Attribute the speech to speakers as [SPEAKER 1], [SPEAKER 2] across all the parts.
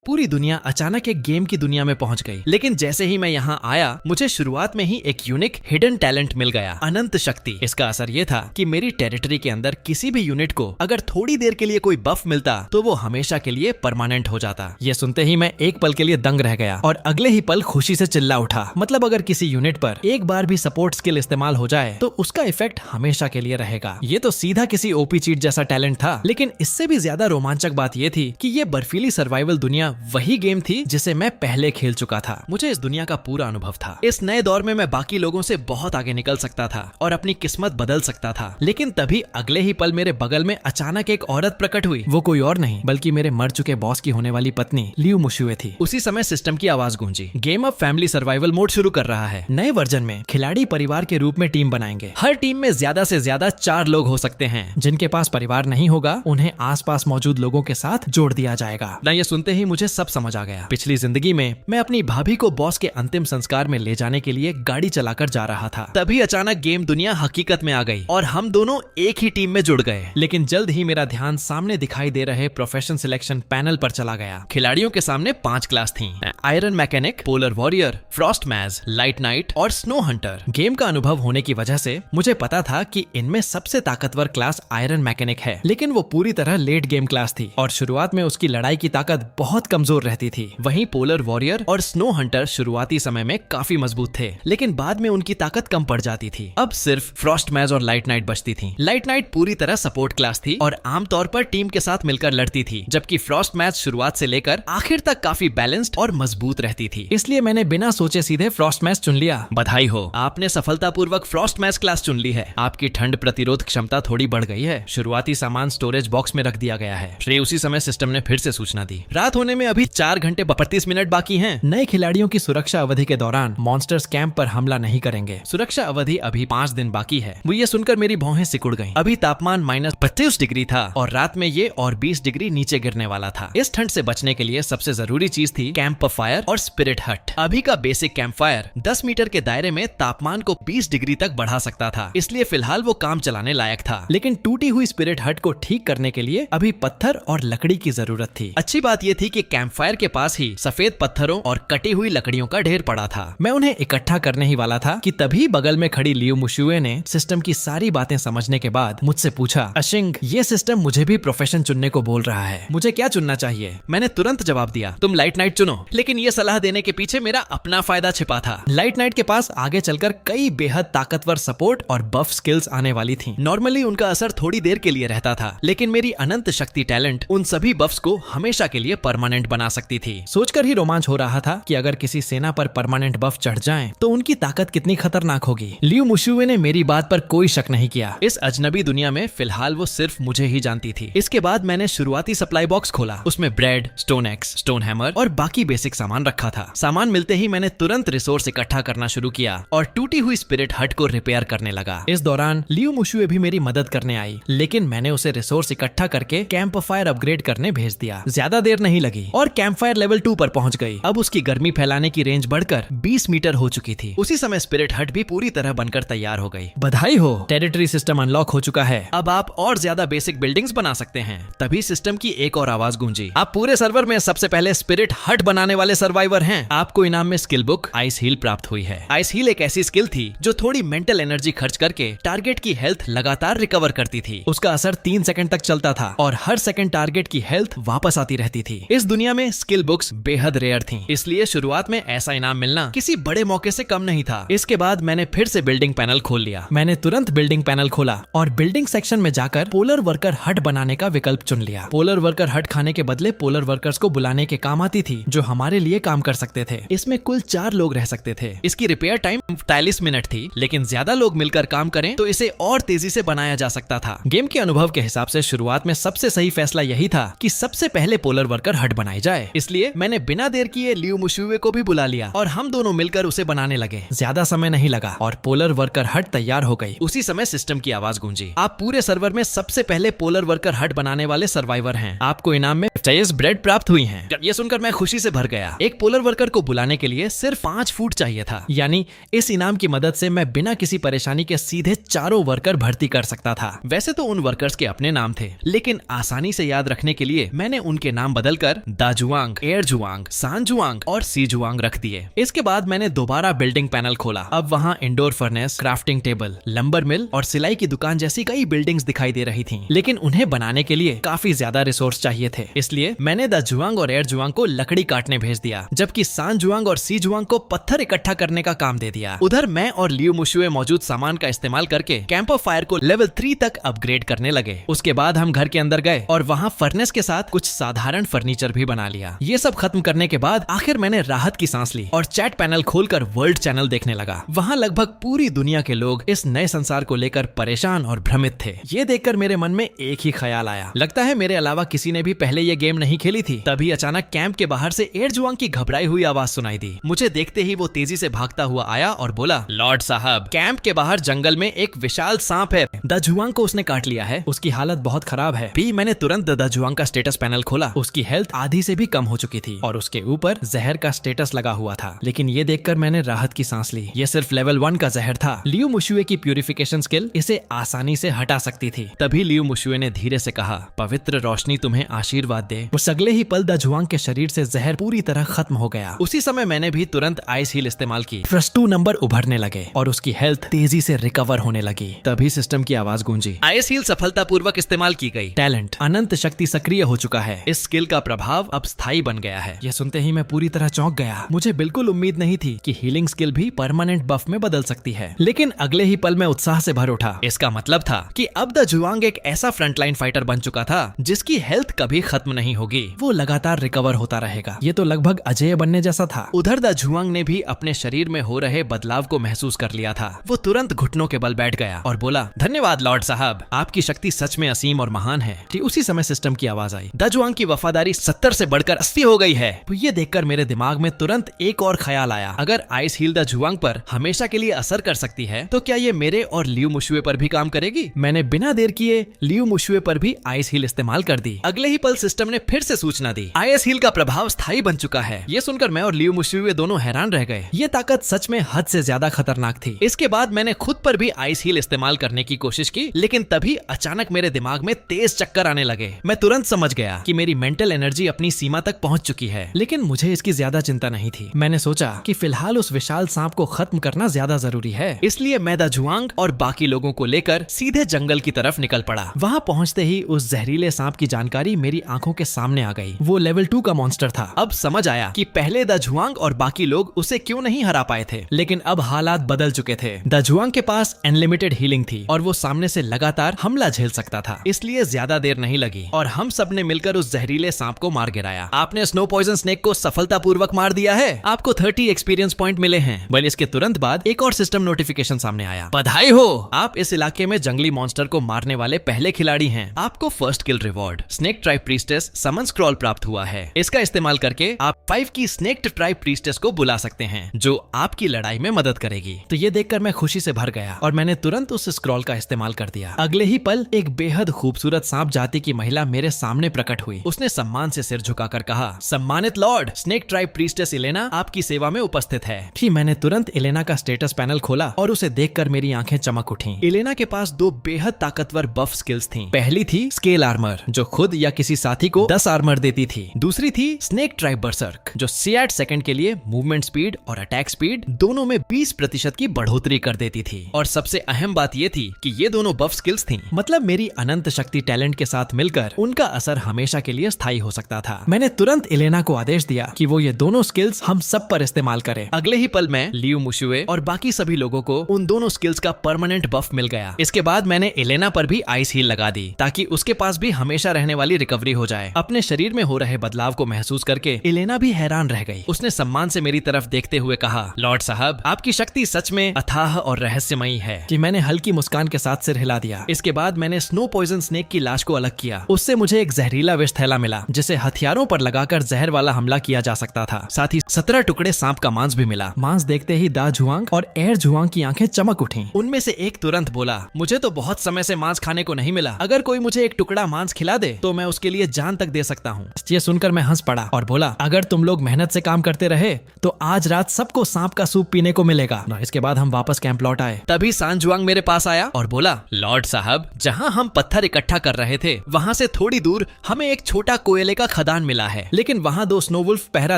[SPEAKER 1] पूरी दुनिया अचानक एक गेम की दुनिया में पहुंच गई। लेकिन जैसे ही मैं यहाँ आया, मुझे शुरुआत में ही एक यूनिक हिडन टैलेंट मिल गया, अनंत शक्ति। इसका असर ये था कि मेरी टेरिटरी के अंदर किसी भी यूनिट को अगर थोड़ी देर के लिए कोई बफ मिलता तो वो हमेशा के लिए परमानेंट हो जाता। ये सुनते ही मैं एक पल के लिए दंग रह गया और अगले ही पल खुशी से चिल्ला उठा। मतलब अगर किसी यूनिट पर एक बार भी सपोर्ट स्किल इस्तेमाल हो जाए तो उसका इफेक्ट हमेशा के लिए रहेगा। ये तो सीधा किसी ओपी चीट जैसा टैलेंट था, लेकिन इससे भी ज्यादा रोमांचक बात ये थी कि ये बर्फीली सर्वाइवल दुनिया वही गेम थी जिसे मैं पहले खेल चुका था। मुझे इस दुनिया का पूरा अनुभव था। इस नए दौर में मैं बाकी लोगों से बहुत आगे निकल सकता था और अपनी किस्मत बदल सकता था। लेकिन तभी अगले ही पल मेरे बगल में अचानक एक औरत प्रकट हुई। वो कोई और नहीं बल्कि मेरे मर चुके बॉस की होने वाली पत्नी लियू मुशुए थी। उसी समय सिस्टम की आवाज गूंजी। गेम अब फैमिली सर्वाइवल मोड शुरू कर रहा है। नए वर्जन में खिलाड़ी परिवार के रूप में टीम बनाएंगे। हर टीम में ज्यादा से ज्यादा 4 लोग हो सकते हैं। जिनके पास परिवार नहीं होगा उन्हें आसपास मौजूद लोगों के साथ जोड़ दिया जाएगा। ना ये सुनते ही मुझे सब समझ आ गया। पिछली जिंदगी में मैं अपनी भाभी को बॉस के अंतिम संस्कार में ले जाने के लिए गाड़ी चलाकर जा रहा था। तभी अचानक गेम दुनिया हकीकत में आ गई और हम दोनों एक ही टीम में जुड़ गए। लेकिन जल्द ही मेरा ध्यान सामने दिखाई दे रहे प्रोफेशन सिलेक्शन पैनल पर चला गया। खिलाड़ियों के सामने 5 क्लास थी: iron mechanic, polar warrior, frost mage, light knight और स्नो हंटर। गेम का अनुभव होने की वजह से मुझे पता था कि इनमें सबसे ताकतवर क्लास आयरन मैकेनिक है, लेकिन वो पूरी तरह लेट गेम क्लास थी और शुरुआत में उसकी लड़ाई की ताकत बहुत कमजोर रहती थी। वहीं पोलर वॉरियर और स्नो हंटर शुरुआती समय में काफी मजबूत थे, लेकिन बाद में उनकी ताकत कम पड़ जाती थी। अब सिर्फ फ्रॉस्ट मैज और लाइट नाइट बचती थी। लाइट नाइट पूरी तरह सपोर्ट क्लास थी और आमतौर पर टीम के साथ मिलकर लड़ती थी, जबकि फ्रॉस्ट मैज शुरुआत से लेकर आखिर तक काफी बैलेंस्ड और मजबूत रहती थी। इसलिए मैंने बिना सोचे सीधे फ्रॉस्ट मैज चुन लिया। बधाई हो, आपने सफलतापूर्वक फ्रॉस्ट मैज क्लास चुन ली है। आपकी ठंड प्रतिरोध क्षमता थोड़ी बढ़ गई है। शुरुआती सामान स्टोरेज बॉक्स में रख दिया गया है। श्री उसी समय सिस्टम ने फिर से सूचना दी। रात होने में अभी 4 घंटे 32 मिनट बाकी हैं। नए खिलाड़ियों की सुरक्षा अवधि के दौरान मॉन्स्टर्स कैंप पर हमला नहीं करेंगे। सुरक्षा अवधि अभी 5 दिन बाकी है। वो ये सुनकर मेरी भौहें सिकुड़ गईं। अभी तापमान -32 डिग्री था और रात में ये और 20 डिग्री नीचे गिरने वाला था। इस ठंड से बचने के लिए सबसे जरूरी चीज थी कैंप फायर और स्पिरिट हट। अभी का बेसिक कैंप फायर 10 मीटर के दायरे में तापमान को 20 डिग्री तक बढ़ा सकता था, इसलिए फिलहाल वो काम चलाने लायक था। लेकिन टूटी हुई स्पिरिट हट को ठीक करने के लिए अभी पत्थर और लकड़ी की जरूरत थी। अच्छी बात ये थी कि कैंप फायर के पास ही सफेद पत्थरों और कटी हुई लकड़ियों का ढेर पड़ा था। मैं उन्हें इकट्ठा करने ही वाला था कि तभी बगल में खड़ी लियू मुशुए ने सिस्टम की सारी बातें समझने के बाद मुझसे पूछा, अशिंग, ये सिस्टम मुझे भी प्रोफेशन चुनने को बोल रहा है, मुझे क्या चुनना चाहिए? मैंने तुरंत जवाब दिया, तुम लाइट नाइट चुनो। लेकिन ये सलाह देने के पीछे मेरा अपना फायदा छिपा था। लाइट नाइट के पास आगे चलकर कई बेहद ताकतवर सपोर्ट और बफ स्किल्स आने वाली थी। नॉर्मली उनका असर थोड़ी देर के लिए रहता था, लेकिन मेरी अनंत शक्ति टैलेंट उन सभी बफ्स को हमेशा के लिए परमानेंट बना सकती थी। सोचकर ही रोमांच हो रहा था कि अगर किसी सेना पर परमानेंट बफ चढ़ जाएं, तो उनकी ताकत कितनी खतरनाक होगी। लियू मुशुए ने मेरी बात पर कोई शक नहीं किया। इस अजनबी दुनिया में फिलहाल वो सिर्फ मुझे ही जानती थी। इसके बाद मैंने शुरुआती सप्लाई बॉक्स खोला। उसमें bread, stone x, stone hammer और बाकी बेसिक सामान रखा था। सामान मिलते ही मैंने तुरंत रिसोर्स इकट्ठा करना शुरू किया और टूटी हुई स्पिरिट हट को रिपेयर करने लगा। इस दौरान लियू मुशुए भी मेरी मदद करने आई, लेकिन मैंने उसे रिसोर्स इकट्ठा करके कैंप फायर अपग्रेड करने भेज दिया। ज्यादा देर नहीं लगी और कैंप फायर लेवल 2 पर पहुंच गई। अब उसकी गर्मी फैलाने की रेंज बढ़कर 20 मीटर हो चुकी थी। उसी समय स्पिरिट हट भी पूरी तरह बनकर तैयार हो गई। बधाई हो, टेरिटरी सिस्टम अनलॉक हो चुका है। अब आप और ज्यादा बेसिक बिल्डिंग्स बना सकते हैं। तभी सिस्टम की एक और आवाज गूंजी, आप पूरे सर्वर में सबसे पहले स्पिरिट हट बनाने वाले सर्वाइवर हैं। आपको इनाम में स्किल बुक आइस हील प्राप्त हुई है। आइस हील एक ऐसी स्किल थी जो थोड़ी मेंटल एनर्जी खर्च करके टारगेट की हेल्थ लगातार रिकवर करती थी। उसका असर 3 सेकंड तक चलता था और हर सेकंड टारगेट की हेल्थ वापस आती रहती थी। इस दुनिया में स्किल बुक्स बेहद रेयर थी, इसलिए शुरुआत में ऐसा इनाम मिलना किसी बड़े मौके से कम नहीं था। इसके बाद मैंने फिर से बिल्डिंग पैनल खोल लिया। मैंने तुरंत बिल्डिंग पैनल खोला और बिल्डिंग सेक्शन में जाकर पोलर वर्कर हट बनाने का विकल्प चुन लिया। पोलर वर्कर हट खाने के बदले पोलर वर्कर्स को बुलाने के काम आती थी, जो हमारे लिए काम कर सकते थे। इसमें कुल 4 लोग रह सकते थे। इसकी रिपेयर टाइम 45 मिनट थी, लेकिन ज्यादा लोग मिलकर काम करें तो इसे और तेजी से बनाया जा सकता था। गेम के अनुभव के हिसाब से शुरुआत में सबसे सही फैसला यही था कि सबसे पहले पोलर वर्कर हट बनाई जाए। इसलिए मैंने बिना देर किए लियू मुशुए को भी बुला लिया और हम दोनों मिलकर उसे बनाने लगे। ज्यादा समय नहीं लगा और पोलर वर्कर हट तैयार हो गई। उसी समय सिस्टम की आवाज गूंजी, आप पूरे सर्वर में सबसे पहले पोलर वर्कर हट बनाने वाले सर्वाइवर हैं। आपको इनाम में 50 ब्रेड प्राप्त हुई हैं। ये सुनकर मैं खुशी से भर गया। एक पोलर वर्कर को बुलाने के लिए सिर्फ 5 फूड चाहिए था, यानी इस इनाम की मदद से मैं बिना किसी परेशानी के सीधे 4 वर्कर भर्ती कर सकता था। वैसे तो उन वर्कर्स के अपने नाम थे, लेकिन आसानी से याद रखने के लिए मैंने उनके नाम बदलकर दा जुआंग, एयर जुआंग, सान जुआंग और सी जुआंग रख दिए। इसके बाद मैंने दोबारा बिल्डिंग पैनल खोला। अब वहाँ indoor furnace, crafting table, lumber mill और सिलाई की दुकान जैसी कई बिल्डिंग्स दिखाई दे रही थीं, लेकिन उन्हें बनाने के लिए काफी ज्यादा रिसोर्स चाहिए थे। इसलिए मैंने द जुआंग और एयर जुआंग को लकड़ी काटने भेज दिया, जबकि सान जुआंग और सी जुआंग को पत्थर इकट्ठा करने का काम दे दिया। उधर मैं और लियू मुशुए मौजूद सामान का इस्तेमाल करके कैंप ऑफ फायर को लेवल 3 तक अपग्रेड करने लगे। उसके बाद हम घर के अंदर गए और वहाँ फर्नेस के साथ कुछ साधारण फर्नीचर भी बना लिया। ये सब खत्म करने के बाद आखिर मैंने राहत की सांस ली और चैट पैनल खोलकर वर्ल्ड चैनल देखने लगा। वहाँ लगभग पूरी दुनिया के लोग इस नए संसार को लेकर परेशान और भ्रमित थे। ये देखकर मेरे मन में एक ही ख्याल आया, लगता है मेरे अलावा किसी ने भी पहले ये गेम नहीं खेली थी। तभी अचानक कैंप के बाहर से एयर जुआंग की घबराई हुई आवाज सुनाई दी। मुझे देखते ही वो तेजी से भागता हुआ आया और बोला, लॉर्ड साहब, कैंप के बाहर जंगल में एक विशाल सांप है। द जुआंग को उसने काट लिया है, उसकी हालत बहुत खराब है। भी मैंने तुरंत द जुआंग का स्टेटस पैनल खोला। उसकी हेल्थ आधी से भी कम हो चुकी थी और उसके ऊपर जहर का स्टेटस लगा हुआ था। लेकिन ये देखकर मैंने राहत की सांस ली। ये सिर्फ लेवल 1 का जहर था। लियू मुशुए की प्यूरिफिकेशन स्किल इसे आसानी से हटा सकती थी। तभी लियू मुशुए ने धीरे से कहा, पवित्र रोशनी तुम्हें आशीर्वाद दे। उस अगले ही पल द जुआंग के शरीर से जहर पूरी तरह खत्म हो गया। उसी समय मैंने भी तुरंत आइस हील इस्तेमाल की। +2 नंबर उभरने लगे और उसकी हेल्थ तेजी से रिकवर होने लगी। तभी सिस्टम की आवाज गूंजी, आइस हील सफलतापूर्वक इस्तेमाल की गई। टैलेंट अनंत शक्ति सक्रिय हो चुका है। इस स्किल का प्रभाव अब स्थायी बन गया है। यह सुनते ही मैं पूरी तरह चौंक गया। मुझे बिल्कुल उम्मीद नहीं थी कि हीलिंग स्किल भी परमानेंट बफ में बदल सकती है। लेकिन अगले ही पल में उत्साह से भर उठा। इसका मतलब था कि अब द जुआंग एक ऐसा फ्रंटलाइन फाइटर बन चुका था जिसकी हेल्थ कभी खत्म नहीं होगी। वो लगातार रिकवर होता रहेगा। ये तो लगभग अजेय बनने जैसा था। उधर द जुआंग ने भी अपने शरीर में हो रहे बदलाव को महसूस कर लिया था। वो तुरंत घुटनों के बल बैठ गया और बोला, धन्यवाद लॉर्ड साहब, आपकी शक्ति सच में असीम और महान है। ठीक उसी समय सिस्टम की आवाज आई, द जुआंग की वफादारी 70 से बढ़कर 80 हो गई है। तो ये देखकर मेरे दिमाग में तुरंत एक और ख्याल आया, अगर आइस हील द जुआंग पर हमेशा के लिए असर कर सकती है तो क्या ये मेरे और लियू मुशुए पर भी काम करेगी? मैंने बिना देर किए लियू मुशुए पर भी आइस हील इस्तेमाल कर दी। अगले ही पल सिस्टम ने फिर से सूचना दी, आइस हील का प्रभाव स्थायी बन चुका है। ये सुनकर मैं और लियू मुशुए दोनों हैरान रह गए। ये ताकत सच में हद से ज्यादा खतरनाक थी। इसके बाद मैंने खुद पर भी आइस हील इस्तेमाल करने की कोशिश की, लेकिन तभी अचानक मेरे दिमाग में तेज चक्कर आने लगे। मैं तुरंत समझ गया कि मेरी मेंटल एनर्जी अपनी सीमा तक पहुंच चुकी है, लेकिन मुझे इसकी ज्यादा चिंता नहीं थी। मैंने सोचा कि फिलहाल उस विशाल सांप को खत्म करना ज्यादा जरूरी है। इसलिए मैं द जुआंग और बाकी लोगों को लेकर सीधे जंगल की तरफ निकल पड़ा। वहाँ पहुँचते ही उस जहरीले सांप की जानकारी मेरी आंखों के सामने आ गई। वो लेवल 2 का मॉन्स्टर था। अब समझ आया कि पहले द जुआंग और बाकी लोग उसे क्यों नहीं हरा पाए थे, लेकिन अब हालात बदल चुके थे। द जुआंग के पास अनलिमिटेड हीलिंग थी और वो सामने से लगातार हमला झेल सकता था। इसलिए ज्यादा देर नहीं लगी और हम सब ने मिलकर उस जहरीले सांप को मार गिराया। आपने स्नो पॉइजन स्नेक को सफलतापूर्वक मार दिया है। आपको 30 एक्सपीरियंस पॉइंट मिले हैं। बल इसके तुरंत बाद एक और सिस्टम नोटिफिकेशन सामने आया, बधाई हो, आप इस इलाके में जंगली मॉन्स्टर को मारने वाले पहले खिलाड़ी हैं। आपको first kill reward snake tribe priestess summon scroll प्राप्त हुआ है। इसका इस्तेमाल करके आप 5 की स्नेक ट्राइब प्रीस्टेस को बुला सकते हैं, जो आपकी लड़ाई में मदद करेगी। तो ये देखकर मैं खुशी से भर गया और मैंने तुरंत उस स्क्रॉल का इस्तेमाल कर दिया। अगले ही पल एक बेहद खूबसूरत सांप जाति की महिला मेरे सामने प्रकट हुई। उसने सम्मान से सिर झुकाकर कहा, सम्मानित लॉर्ड, स्नेक ट्राइब प्रीस्टेस इलेना आपकी सेवा में उपस्थित है। ठीक मैंने तुरंत इलेना का स्टेटस पैनल खोला और उसे देखकर मेरी आंखें चमक उठी। इलेना के पास 2 बेहद ताकतवर बफ स्किल्स थीं। पहली थी स्केल आर्मर, जो खुद या किसी साथी को 10 आर्मर देती थी। दूसरी थी स्नेक ट्राइब बर्सर्क, जो 6 सेकंड के लिए मूवमेंट स्पीड और अटैक स्पीड दोनों में 20% की बढ़ोतरी कर देती थी। और सबसे अहम बात ये थी कि ये दोनों बफ स्किल्स थीं। मतलब मेरी अनंत शक्ति टैलेंट के साथ मिलकर उनका असर हमेशा के लिए स्थायी हो सकता था। मैंने तुरंत इलेना को आदेश दिया कि वो ये दोनों स्किल्स हम सब पर इस्तेमाल करे। अगले ही पल में लियू मुशुए और बाकी सभी लोगों को उन दोनों स्किल्स का परमानेंट बफ मिल गया। इसके बाद मैंने इलेना पर भी आइस हील लगा दी ताकि उसके पास भी हमेशा रहने वाली रिकवरी हो जाए। अपने शरीर में हो रहे बदलाव को महसूस करके इलेना भी हैरान रह गई। उसने सम्मान से मेरी तरफ देखते हुए कहा, लॉर्ड साहब, आपकी शक्ति सच में अथाह और रहस्यमयी है। कि मैंने हल्की मुस्कान के साथ सिर हिला दिया। इसके बाद मैंने स्नो पॉइजन स्नेक की लाश को अलग किया। उससे मुझे एक जहरीला विष थैला मिला जिसे हथियारों पर लगाकर जहर वाला हमला किया जा सकता था। साथ ही 17 टुकड़े सांप का मांस भी मिला। मांस देखते ही दा जुआंग और एयर जुआंग की आंखें चमक उठी। उनमें से एक तुरंत बोला, मुझे तो बहुत समय से मांस खाने को नहीं मिला। अगर कोई मुझे एक टुकड़ा मांस खिला दे तो मैं उसके लिए जान तक दे सकता हूँ। ये सुनकर मैं हंस पड़ा और बोला, अगर तुम लोग मेहनत से काम करते रहे तो आज रात सबको सांप का सूप पीने को मिलेगा। इसके बाद हम वापस कैंप लौट आए। तभी सान जुआंग मेरे पास आया और बोला, लॉर्ड साहब, जहाँ हम पत्थर इकट्ठा कर रहे थे वहाँ से थोड़ी दूर हमें एक छोटा कोयले का खदान मिला है, लेकिन वहाँ 2 स्नो वुल्फ पहरा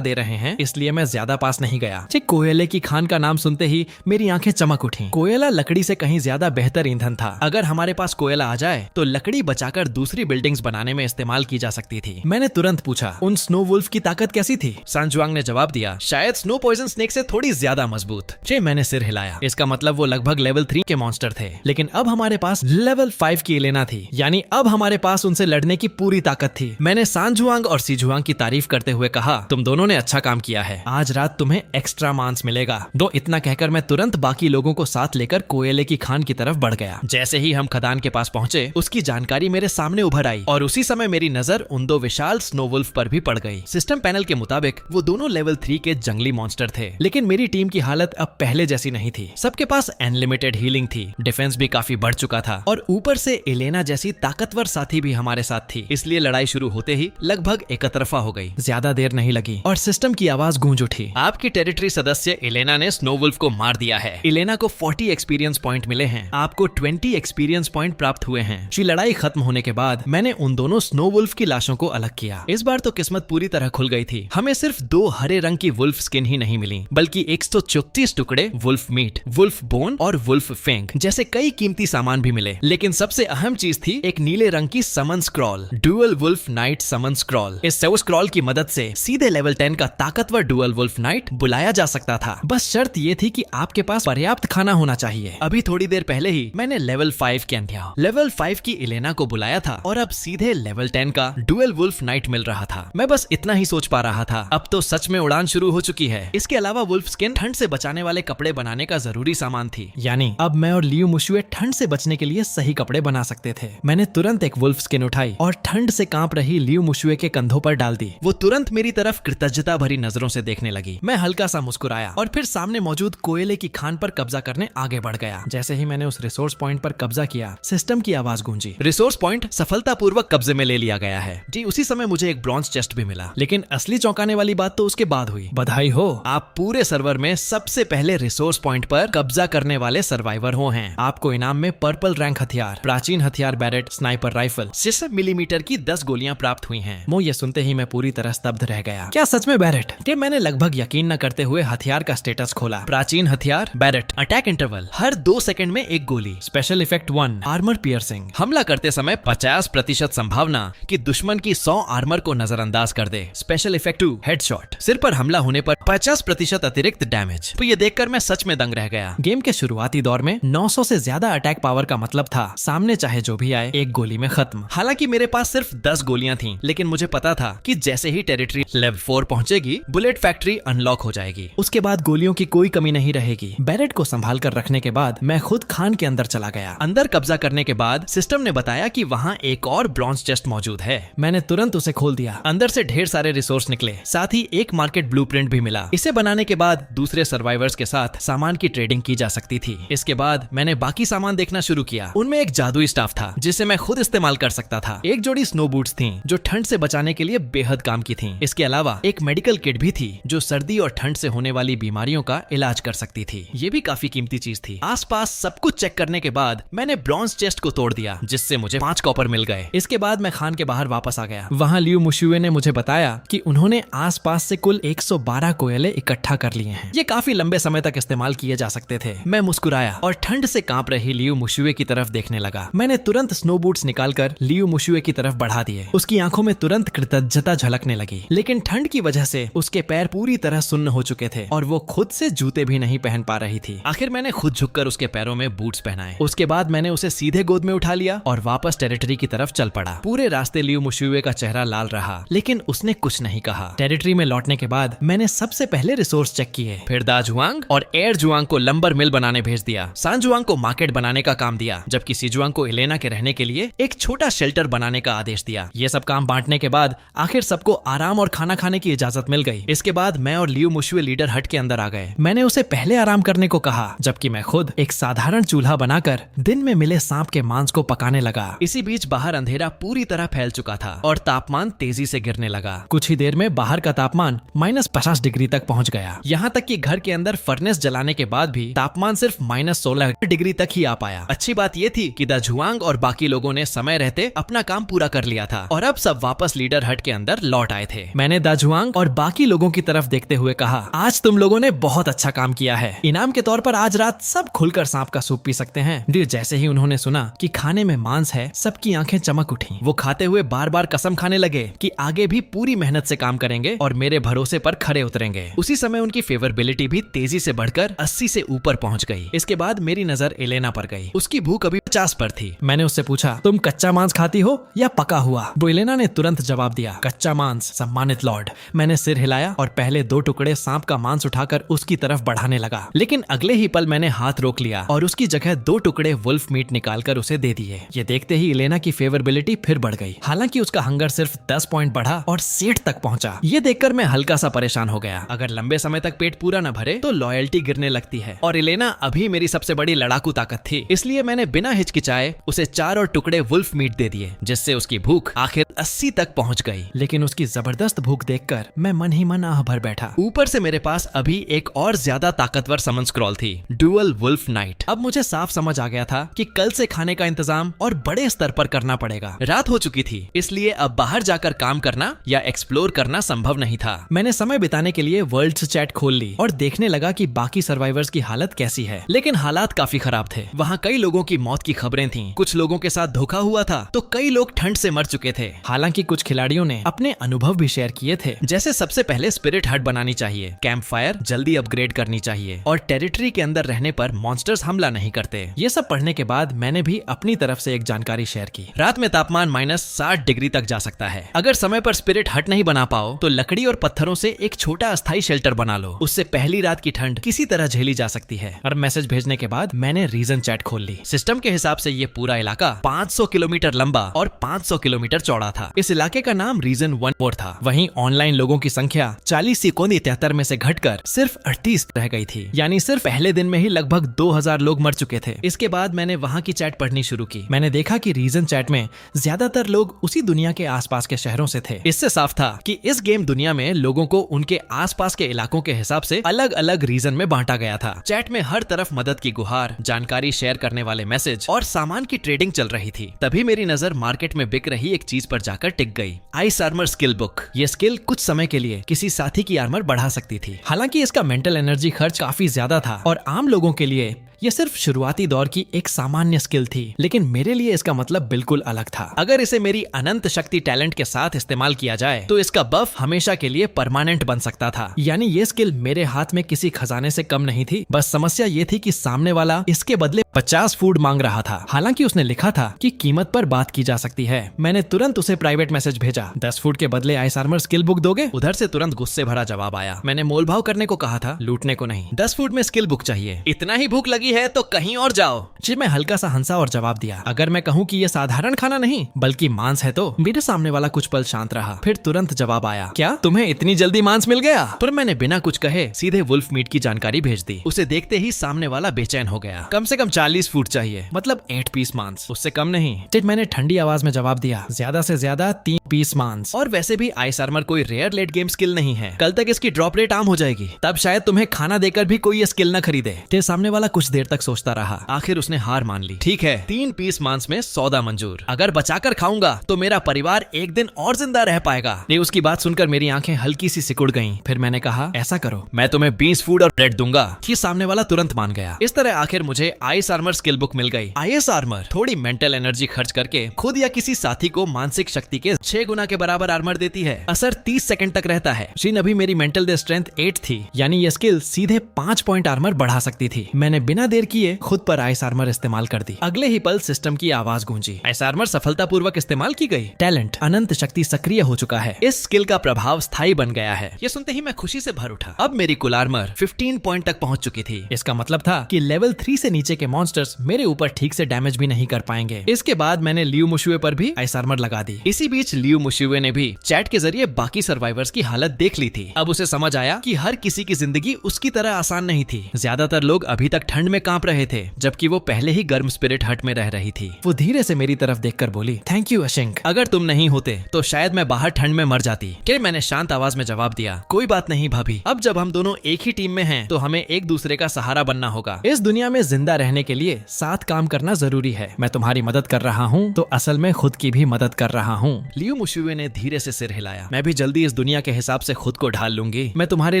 [SPEAKER 1] दे रहे हैं, इसलिए मैं ज्यादा पास नहीं गया। कोयले की खान का नाम सुनते ही मेरी आंखें चमक उठी। कोयला लकड़ी से कहीं ज्यादा बेहतर ईंधन था। अगर हमारे पास कोयला आ जाए तो लकड़ी बचाकर दूसरी बिल्डिंग्स बनाने में इस्तेमाल की जा सकती थी। मैंने तुरंत पूछा, उन स्नो वुल्फ की ताकत कैसी थी? सांजुआंग ने जवाब दिया, शायद स्नो पॉइजन स्नेक से थोड़ी ज्यादा मजबूत। मैंने सिर हिलाया। इसका मतलब वो लगभग लेवल 3 के मॉन्स्टर थे, लेकिन अब हमारे पास लेवल 5 की एलेना थी, यानी अब हमारे पास उनसे लड़ने की पूरी ताकत थी। मैंने सांजुआंग और सीजुआंग की तारीफ करते हुए कहा, तुम दोनों ने अच्छा काम किया है, आज रात तुम्हें एक्स्ट्रा मांस मिलेगा। इतना कहकर मैं तुरंत बाकी लोगों को साथ लेकर कोयले की खान की तरफ बढ़ गया। जैसे ही हम खदान के पास पहुंचे, उसकी जानकारी मेरे सामने उभर आई और उसी समय मेरी नजर उन 2 विशाल स्नो वुल्फ पर भी पड़ गई। सिस्टम पैनल के मुताबिक वो दोनों लेवल 3 के जंगली मॉन्स्टर थे, लेकिन मेरी टीम की हालत अब पहले जैसी नहीं थी। सबके पास अनलिमिटेड हीलिंग थी, डिफेंस भी काफी बढ़ चुका था और ऊपर से एलेना जैसी ताकतवर साथी भी हमारे साथ थी, इसलिए लड़ाई शुरू होते ही लगभग एकतरफा हो गई। ज्यादा देर नहीं लगी और सिस्टम की आवाज गूंज उठी, आपकी टेरिटरी सदस्य एलेना ने स्नो वुल्फ को मार दिया है। एलेना को 40 एक्सपीरियंस पॉइंट मिले हैं, आपको 20 एक्सपीरियंस पॉइंट प्राप्त हुए हैं। लड़ाई खत्म होने के बाद मैंने उन दोनों स्नो वुल्फ की लाशों को अलग किया। इस बार तो किस्मत पूरी तरह खुल गई थी। हमें सिर्फ 2 हरे रंग की वुल्फ स्किन ही नहीं मिली, बल्कि 134 टुकड़े वुल्फ मीट, वुल्फ बोन और वुल्फ फेंग जैसे कई कीमती सामान भी मिले। लेकिन सबसे अहम चीज थी एक नीले रंग की समन स्क्रॉल, डुअल वुल्फ नाइट समन स्क्रॉल। इस स्क्रॉल की मदद से सीधे लेवल 10 का ताकतवर डुअल वुल्फ नाइट बुलाया जा सकता था। बस शर्त ये थी कि आपके पास पर्याप्त खाना होना चाहिए। अभी थोड़ी देर पहले ही मैंने लेवल 5 लेवल 5 की एलेना को बुलाया था और अब सीधे लेवल 10 का डुअल वुल्फ नाइट मिल रहा था। मैं बस इतना ही सोच पा रहा था, अब तो सच में उड़ान शुरू हो चुकी है। इसके अलावा वुल्फ स्किन ठंड से बचाने वाले कपड़े बनाने का जरूरी सामान थी, यानी अब मैं और लियू मुशुए ठंड से बचने के लिए सही कपड़े बना सकते थे। मैंने तुरंत एक वुल्फ स्किन उठाई और ठंड से कांप रही लियू मुशुए के कंधों पर डाल दी। वो तुरंत मेरी तरफ कृतज्ञता भरी नजरों से देखने लगी। मैं हल्का सा मुस्कुराया और फिर सामने मौजूद कोयले की खान पर कब्जा करने आगे बढ़ गया। जैसे ही मैंने उस रिसोर्स पॉइंट पर कब्जा किया, सिस्टम की आवाज गूंजी, रिसोर्स पॉइंट सफलतापूर्वक कब्जे में ले लिया गया है। जी उसी समय मुझे एक ब्रॉन्ज चेस्ट भी मिला, लेकिन असली चौंकाने वाली बात तो उसके बाद हुई। बधाई हो, आप पूरे सर्वर में सबसे पहले रिसोर्स पॉइंट पर कब्जा करने वाले सर्वाइवर हो हैं। आपको इनाम में पर्पल रैंक हथियार, प्राचीन हथियार बैरेट, स्नाइपर राइफल, 6 मिलीमीटर की 10 गोलियां प्राप्त हुई हैं। ये सुनते ही मैं पूरी तरह स्तब्ध रह गया। क्या सच में बैरेट? मैंने लगभग यकीन न करते हुए हथियार का स्टेटस खोला। प्राचीन हथियार बैरेट, अटैक इंटरवल हर 2 सेकंड में 1 गोली, स्पेशल इफेक्ट 1 आर्मर पियर्सिंग, हमला करते समय 50% संभावना कि दुश्मन की 100 आर्मर को नजरअंदाज कर दे, स्पेशल इफेक्ट 2 हेडशॉट, सिर पर हमला होने पर 50% अतिरिक्त डैमेज। तो ये देखकर मैं सच में दंग रह गया। गेम के शुरुआती दौर में 900 से ज्यादा अटैक पावर का मतलब था सामने चाहे जो भी आए 1 गोली में खत्म। हालांकि मेरे पास सिर्फ 10 गोलियां थीं, लेकिन मुझे पता था कि जैसे ही टेरिटरी लेवल 4 पहुंचेगी, बुलेट फैक्ट्री अनलॉक हो जाएगी। उसके बाद गोलियों की कोई कमी नहीं रहेगी। बैरेट को संभाल कर रखने के बाद मैं खुद खान के अंदर चला गया। अंदर कब्जा करने के बाद सिस्टम ने बताया कि वहाँ एक और ब्रॉन्ज चेस्ट मौजूद है। मैंने तुरंत उसे खोल दिया। अंदर से ढेर सारे रिसोर्स निकले, साथ ही एक मार्केट ब्लूप्रिंट भी मिला। इसे बनाने के बाद दूसरे सर्वाइवर्स के साथ सामान की ट्रेडिंग की जा सकती थी। इसके बाद मैंने बाकी सामान देखना शुरू किया। उनमें एक जादुई स्टाफ था जिसे मैं खुद इस्तेमाल कर सकता था। एक जोड़ी स्नो बूट्स थी जो ठंड से बचाने के लिए बेहद काम की थी। इसके अलावा एक मेडिकल किट भी थी जो सर्दी और ठंड से होने वाली बीमारियों का इलाज कर सकती थी। ये भी काफी कीमती चीज थी। आसपास सब कुछ चेक करने के बाद मैंने ब्रॉन्ज चेस्ट को तोड़ दिया, जिससे मुझे 5 कॉपर मिल गए। इसके बाद मैं खान के बाहर वापस आ गया। वहाँ लियू मुशुए ने मुझे बताया कि उन्होंने आसपास से कुल 112 कोयले इकट्ठा कर लिए हैं। ये काफी लंबे समय तक इस्तेमाल किए जा सकते थे। मैं मुस्कुराया और ठंड से कांप रही लियू मुशुए की तरफ देखने लगा। मैंने तुरंत स्नो बूट्स निकालकर लियू मुशुए की तरफ बढ़ा दिए। उसकी आंखों में तुरंत कृतज्ञता झलकने लगी, लेकिन ठंड की वजह से उसके पैर पूरी तरह सुन्न हो चुके थे और वो खुद से जूते भी नहीं पहन पा रही थी। आखिर मैंने खुद झुककर उसके पैरों में बूट्स पहनाए। उसके बाद मैंने उसे सीधे गोद में उठा लिया और वापस टेरिटरी की तरफ चल पड़ा। पूरे रास्ते लियू मुशुए का चेहरा लाल रहा, लेकिन उसने कुछ नहीं कहा। टेरिटरी में लौटने के बाद मैंने सबसे पहले रिसोर्स चेक किए, फिर दा जुआंग और एयर जुआंग को लंबर मिल बनाने भेज दिया। सान जुआंग को मार्केट बनाने का काम दिया, जबकि सी जुआंग को एलेना के रहने के लिए एक छोटा शेल्टर बनाने का आदेश दिया। ये सब काम बांटने के बाद आखिर सबको आराम और खाना खाने की इजाजत मिल गई। इसके बाद मैं और लियू मुशुए लीडर हट के अंदर आ गए। मैंने उसे पहले आराम करने को कहा, जबकि मैं खुद एक साधारण चूल्हा बनाकर दिन में मिले सांप के मांस को पकाने लगा। इसी बीच बाहर अंधेरा पूरी तरह फैल चुका था और तापमान तेजी से गिरने लगा। कुछ ही देर में बाहर का तापमान -50 डिग्री तक पहुंच गया। यहाँ तक कि घर के अंदर फर्नेस जलाने के बाद भी तापमान सिर्फ -16 डिग्री तक ही आ पाया। अच्छी बात ये थी कि दा जुआंग और बाकी लोगों ने समय रहते अपना काम पूरा कर लिया था और अब सब वापस लीडर सीडर हट के अंदर लौट आए थे। मैंने दाजुआंग और बाकी लोगों की तरफ देखते हुए कहा, आज तुम लोगों ने बहुत अच्छा काम किया है। इनाम के तौर पर आज रात सब खुलकर सांप का सूप पी सकते हैं। जैसे ही उन्होंने सुना कि खाने में मांस है, सबकी आंखें चमक उठी। वो खाते हुए बार बार कसम खाने लगे कि आगे भी पूरी मेहनत से काम करेंगे और मेरे भरोसे पर खरे उतरेंगे। उसी समय उनकी फेवरेबिलिटी भी तेजी से बढ़कर 80 से ऊपर पहुंच गई। इसके बाद मेरी नजर एलेना पर गई। उसकी भूख अभी 50 पर थी। मैंने उससे पूछा, तुम कच्चा मांस खाती हो या पका हुआ? वो एलेना ने तुरंत जवाब दिया, कच्चा मांस सम्मानित लॉर्ड। मैंने सिर हिलाया और पहले 2 टुकड़े सांप का मांस उठाकर उसकी तरफ बढ़ाने लगा, लेकिन अगले ही पल मैंने हाथ रोक लिया और उसकी जगह 2 टुकड़े वुल्फ मीट निकालकर उसे दे दिए। ये देखते ही एलेना की फेवरेबिलिटी फिर बढ़ गई। हालांकि उसका हंगर सिर्फ 10 पॉइंट बढ़ा और 60 तक पहुंचा। ये देखकर मैं हल्का सा परेशान हो गया। अगर लंबे समय तक पेट पूरा न भरे तो लॉयल्टी गिरने लगती है और एलेना अभी मेरी सबसे बड़ी लड़ाकू ताकत थी। इसलिए मैंने बिना हिचकिचाए उसे 4 और टुकड़े वुल्फ मीट दे दिए, जिससे उसकी भूख आखिर 80 तक पहुंच गई। लेकिन उसकी जबरदस्त भूख देखकर मैं मन ही मन आह भर बैठा। ऊपर से मेरे पास अभी एक और ज्यादा ताकतवर समन स्क्रॉल थी, डुअल वुल्फ नाइट। अब मुझे साफ समझ आ गया था कि कल से खाने का इंतजाम और बड़े स्तर पर करना पड़ेगा। रात हो चुकी थी, इसलिए अब बाहर जाकर काम करना या एक्सप्लोर करना संभव नहीं था। मैंने समय बिताने के लिए वर्ल्ड्स चैट खोल ली और देखने लगा कि बाकी सर्वाइवर्स की हालत कैसी है। लेकिन हालात काफी खराब थे। वहाँ कई लोगों की मौत की खबरें थीं। कुछ लोगों के साथ धोखा हुआ था तो कई लोग ठंड से मर चुके थे। हालांकि कुछ खिलाड़ियों ने अपने अनुभव भी शेयर किए थे, जैसे सबसे पहले स्पिरिट हट बनानी चाहिए, कैंप फायर जल्दी अपग्रेड करनी चाहिए और टेरिटरी के अंदर रहने पर मॉन्स्टर्स हमला नहीं करते। ये सब पढ़ने के बाद मैंने भी अपनी तरफ से एक जानकारी शेयर की। रात में तापमान -60 डिग्री तक जा सकता है। अगर समय पर स्पिरिट हट नहीं बना पाओ तो लकड़ी और पत्थरों से एक छोटा अस्थायी शेल्टर बना लो। उससे पहली रात की ठंड किसी तरह झेली जा सकती है। और मैसेज भेजने के बाद मैंने रीजन चैट खोल ली। सिस्टम के हिसाब से ये पूरा इलाका 500 किलोमीटर लंबा और 500 किलोमीटर चौड़ा था। इस इलाके का नाम रीजन 1 था। वहीं ऑनलाइन लोगों की संख्या 40,73 में से घटकर सिर्फ 38 रह गई थी। यानी सिर्फ पहले दिन में ही लगभग 2000 लोग मर चुके थे। इसके बाद मैंने वहाँ की चैट पढ़नी शुरू की। मैंने देखा कि रीजन चैट में ज्यादातर लोग उसी दुनिया के आसपास के शहरों से थे। इससे साफ था कि इस गेम दुनिया में लोगों को उनके आसपास के इलाकों के हिसाब से अलग अलग रीजन में बांटा गया था। चैट में हर तरफ मदद की गुहार, जानकारी शेयर करने वाले मैसेज और सामान की ट्रेडिंग चल रही थी। तभी मेरी नजर मार्केट में बिक रही एक चीज पर जाकर टिक गई, आइस आर्मर स्किल बुक। ये स्किल कुछ समय के लिए किसी साथी की आर्मर बढ़ा सकती थी। हालांकि इसका मेंटल एनर्जी खर्च काफी ज्यादा था और आम लोगों के लिए ये सिर्फ शुरुआती दौर की एक सामान्य स्किल थी, लेकिन मेरे लिए इसका मतलब बिल्कुल अलग था। अगर इसे मेरी अनंत शक्ति टैलेंट के साथ इस्तेमाल किया जाए तो इसका बफ हमेशा के लिए परमानेंट बन सकता था। यानी ये स्किल मेरे हाथ में किसी खजाने से कम नहीं थी। बस समस्या ये थी कि सामने वाला इसके बदले 50 फूड मांग रहा था। हालांकि उसने लिखा था कि कीमत पर बात की जा सकती है। मैंने तुरंत उसे प्राइवेट मैसेज भेजा, 10 फूड के बदले आइस आर्मर स्किल बुक दोगे? उधर से तुरंत गुस्से भरा जवाब आया, मैंने मोलभाव करने को कहा था, लूटने को नहीं। 10 फूड में स्किल बुक चाहिए, इतना ही भूख लगी है तो कहीं और जाओ। जी मैं हल्का सा हंसा और जवाब दिया, अगर मैं कहूँ कि ये साधारण खाना नहीं बल्कि मांस है तो? मेरे सामने वाला कुछ पल शांत रहा, फिर तुरंत जवाब आया, क्या तुम्हें इतनी जल्दी मांस मिल गया? पर मैंने बिना कुछ कहे सीधे वुल्फ मीट की जानकारी भेज दी। उसे देखते ही सामने वाला बेचैन हो गया। कम से कम 40 फूड चाहिए, मतलब 8 पीस मांस, उससे कम नहीं। फिर मैंने ठंडी आवाज में जवाब दिया, ज्यादा से ज्यादा 3 पीस मांस। और वैसे भी आइस आर्मर कोई रेयर लेट गेम स्किल नहीं है, कल तक इसकी ड्रॉप रेट आम हो जाएगी, तब शायद तुम्हें खाना देकर भी कोई ये स्किल न खरीदे। फिर सामने वाला कुछ देर तक सोचता रहा, आखिर उसने हार मान ली। ठीक है, 3 पीस मांस में सौदा मंजूर, अगर बचाकर खाऊंगा तो मेरा परिवार एक दिन और जिंदा रह पाएगा। ने उसकी बात सुनकर मेरी आंखें हल्की सी सिकुड़ गईं। फिर मैंने कहा, ऐसा करो, मैं तुम्हें 20 फूड और ब्रेड दूंगा। कि सामने वाला तुरंत मान गया। इस तरह आखिर मुझे आइस आर्मर स्किल बुक मिल गई। आइस आर्मर थोड़ी मेंटल एनर्जी खर्च करके खुद या किसी साथी को मानसिक शक्ति के 6 गुना के बराबर आर्मर देती है। असर 30 सेकंड तक रहता है। जिन अभी मेरी मेंटल डे स्ट्रेंथ 8 थी, यानी ये स्किल सीधे 5 पॉइंट आर्मर बढ़ा सकती थी। मैंने बिना देर किए खुद पर आइस आर्मर इस्तेमाल कर दी। अगले ही पल सिस्टम की आवाज गूंजी, आइस आर्मर सफलतापूर्वक इस्तेमाल की गई। टैलेंट अनंत शक्ति सक्रिय हो चुका है। इस स्किल का प्रभाव स्थायी बन गया है। ये सुनते ही मैं खुशी से भर उठा। अब मेरी कुल आर्मर 15 पॉइंट तक पहुंच चुकी थी। इसका मतलब था कि लेवल 3 से नीचे के मॉन्स्टर्स मेरे ऊपर ठीक से डैमेज भी नहीं कर पाएंगे। इसके बाद मैंने लियू मुशुए पर भी आइस आर्मर लगा दी। इसी बीच लियू मुशुए ने भी चैट के जरिए बाकी सर्वाइवर्स की हालत देख ली थी। अब उसे समझ आया कि हर किसी की जिंदगी उसकी तरह आसान नहीं थी। ज्यादातर लोग अभी तक ठंड में कांप रहे थे, जबकि वो पहले ही गर्म स्पिरिट हट में रह रही थी। वो धीरे से मेरी तरफ देखकर बोली, थैंक यू अशिंक, अगर तुम नहीं होते तो शायद मैं बाहर ठंड में मर जाती। कि मैंने शांत आवाज में जवाब दिया, कोई बात नहीं भाभी, अब जब हम दोनों एक ही टीम में हैं तो हमें एक दूसरे का सहारा बनना होगा। इस दुनिया में जिंदा रहने के लिए साथ काम करना जरूरी है। मैं तुम्हारी मदद कर रहा हूँ तो असल में खुद की भी मदद कर रहा हूँ। लियू मुशुए ने धीरे से सिर हिलाया। मैं भी जल्दी इस दुनिया के हिसाब से खुद को ढाल लूंगी, मैं तुम्हारे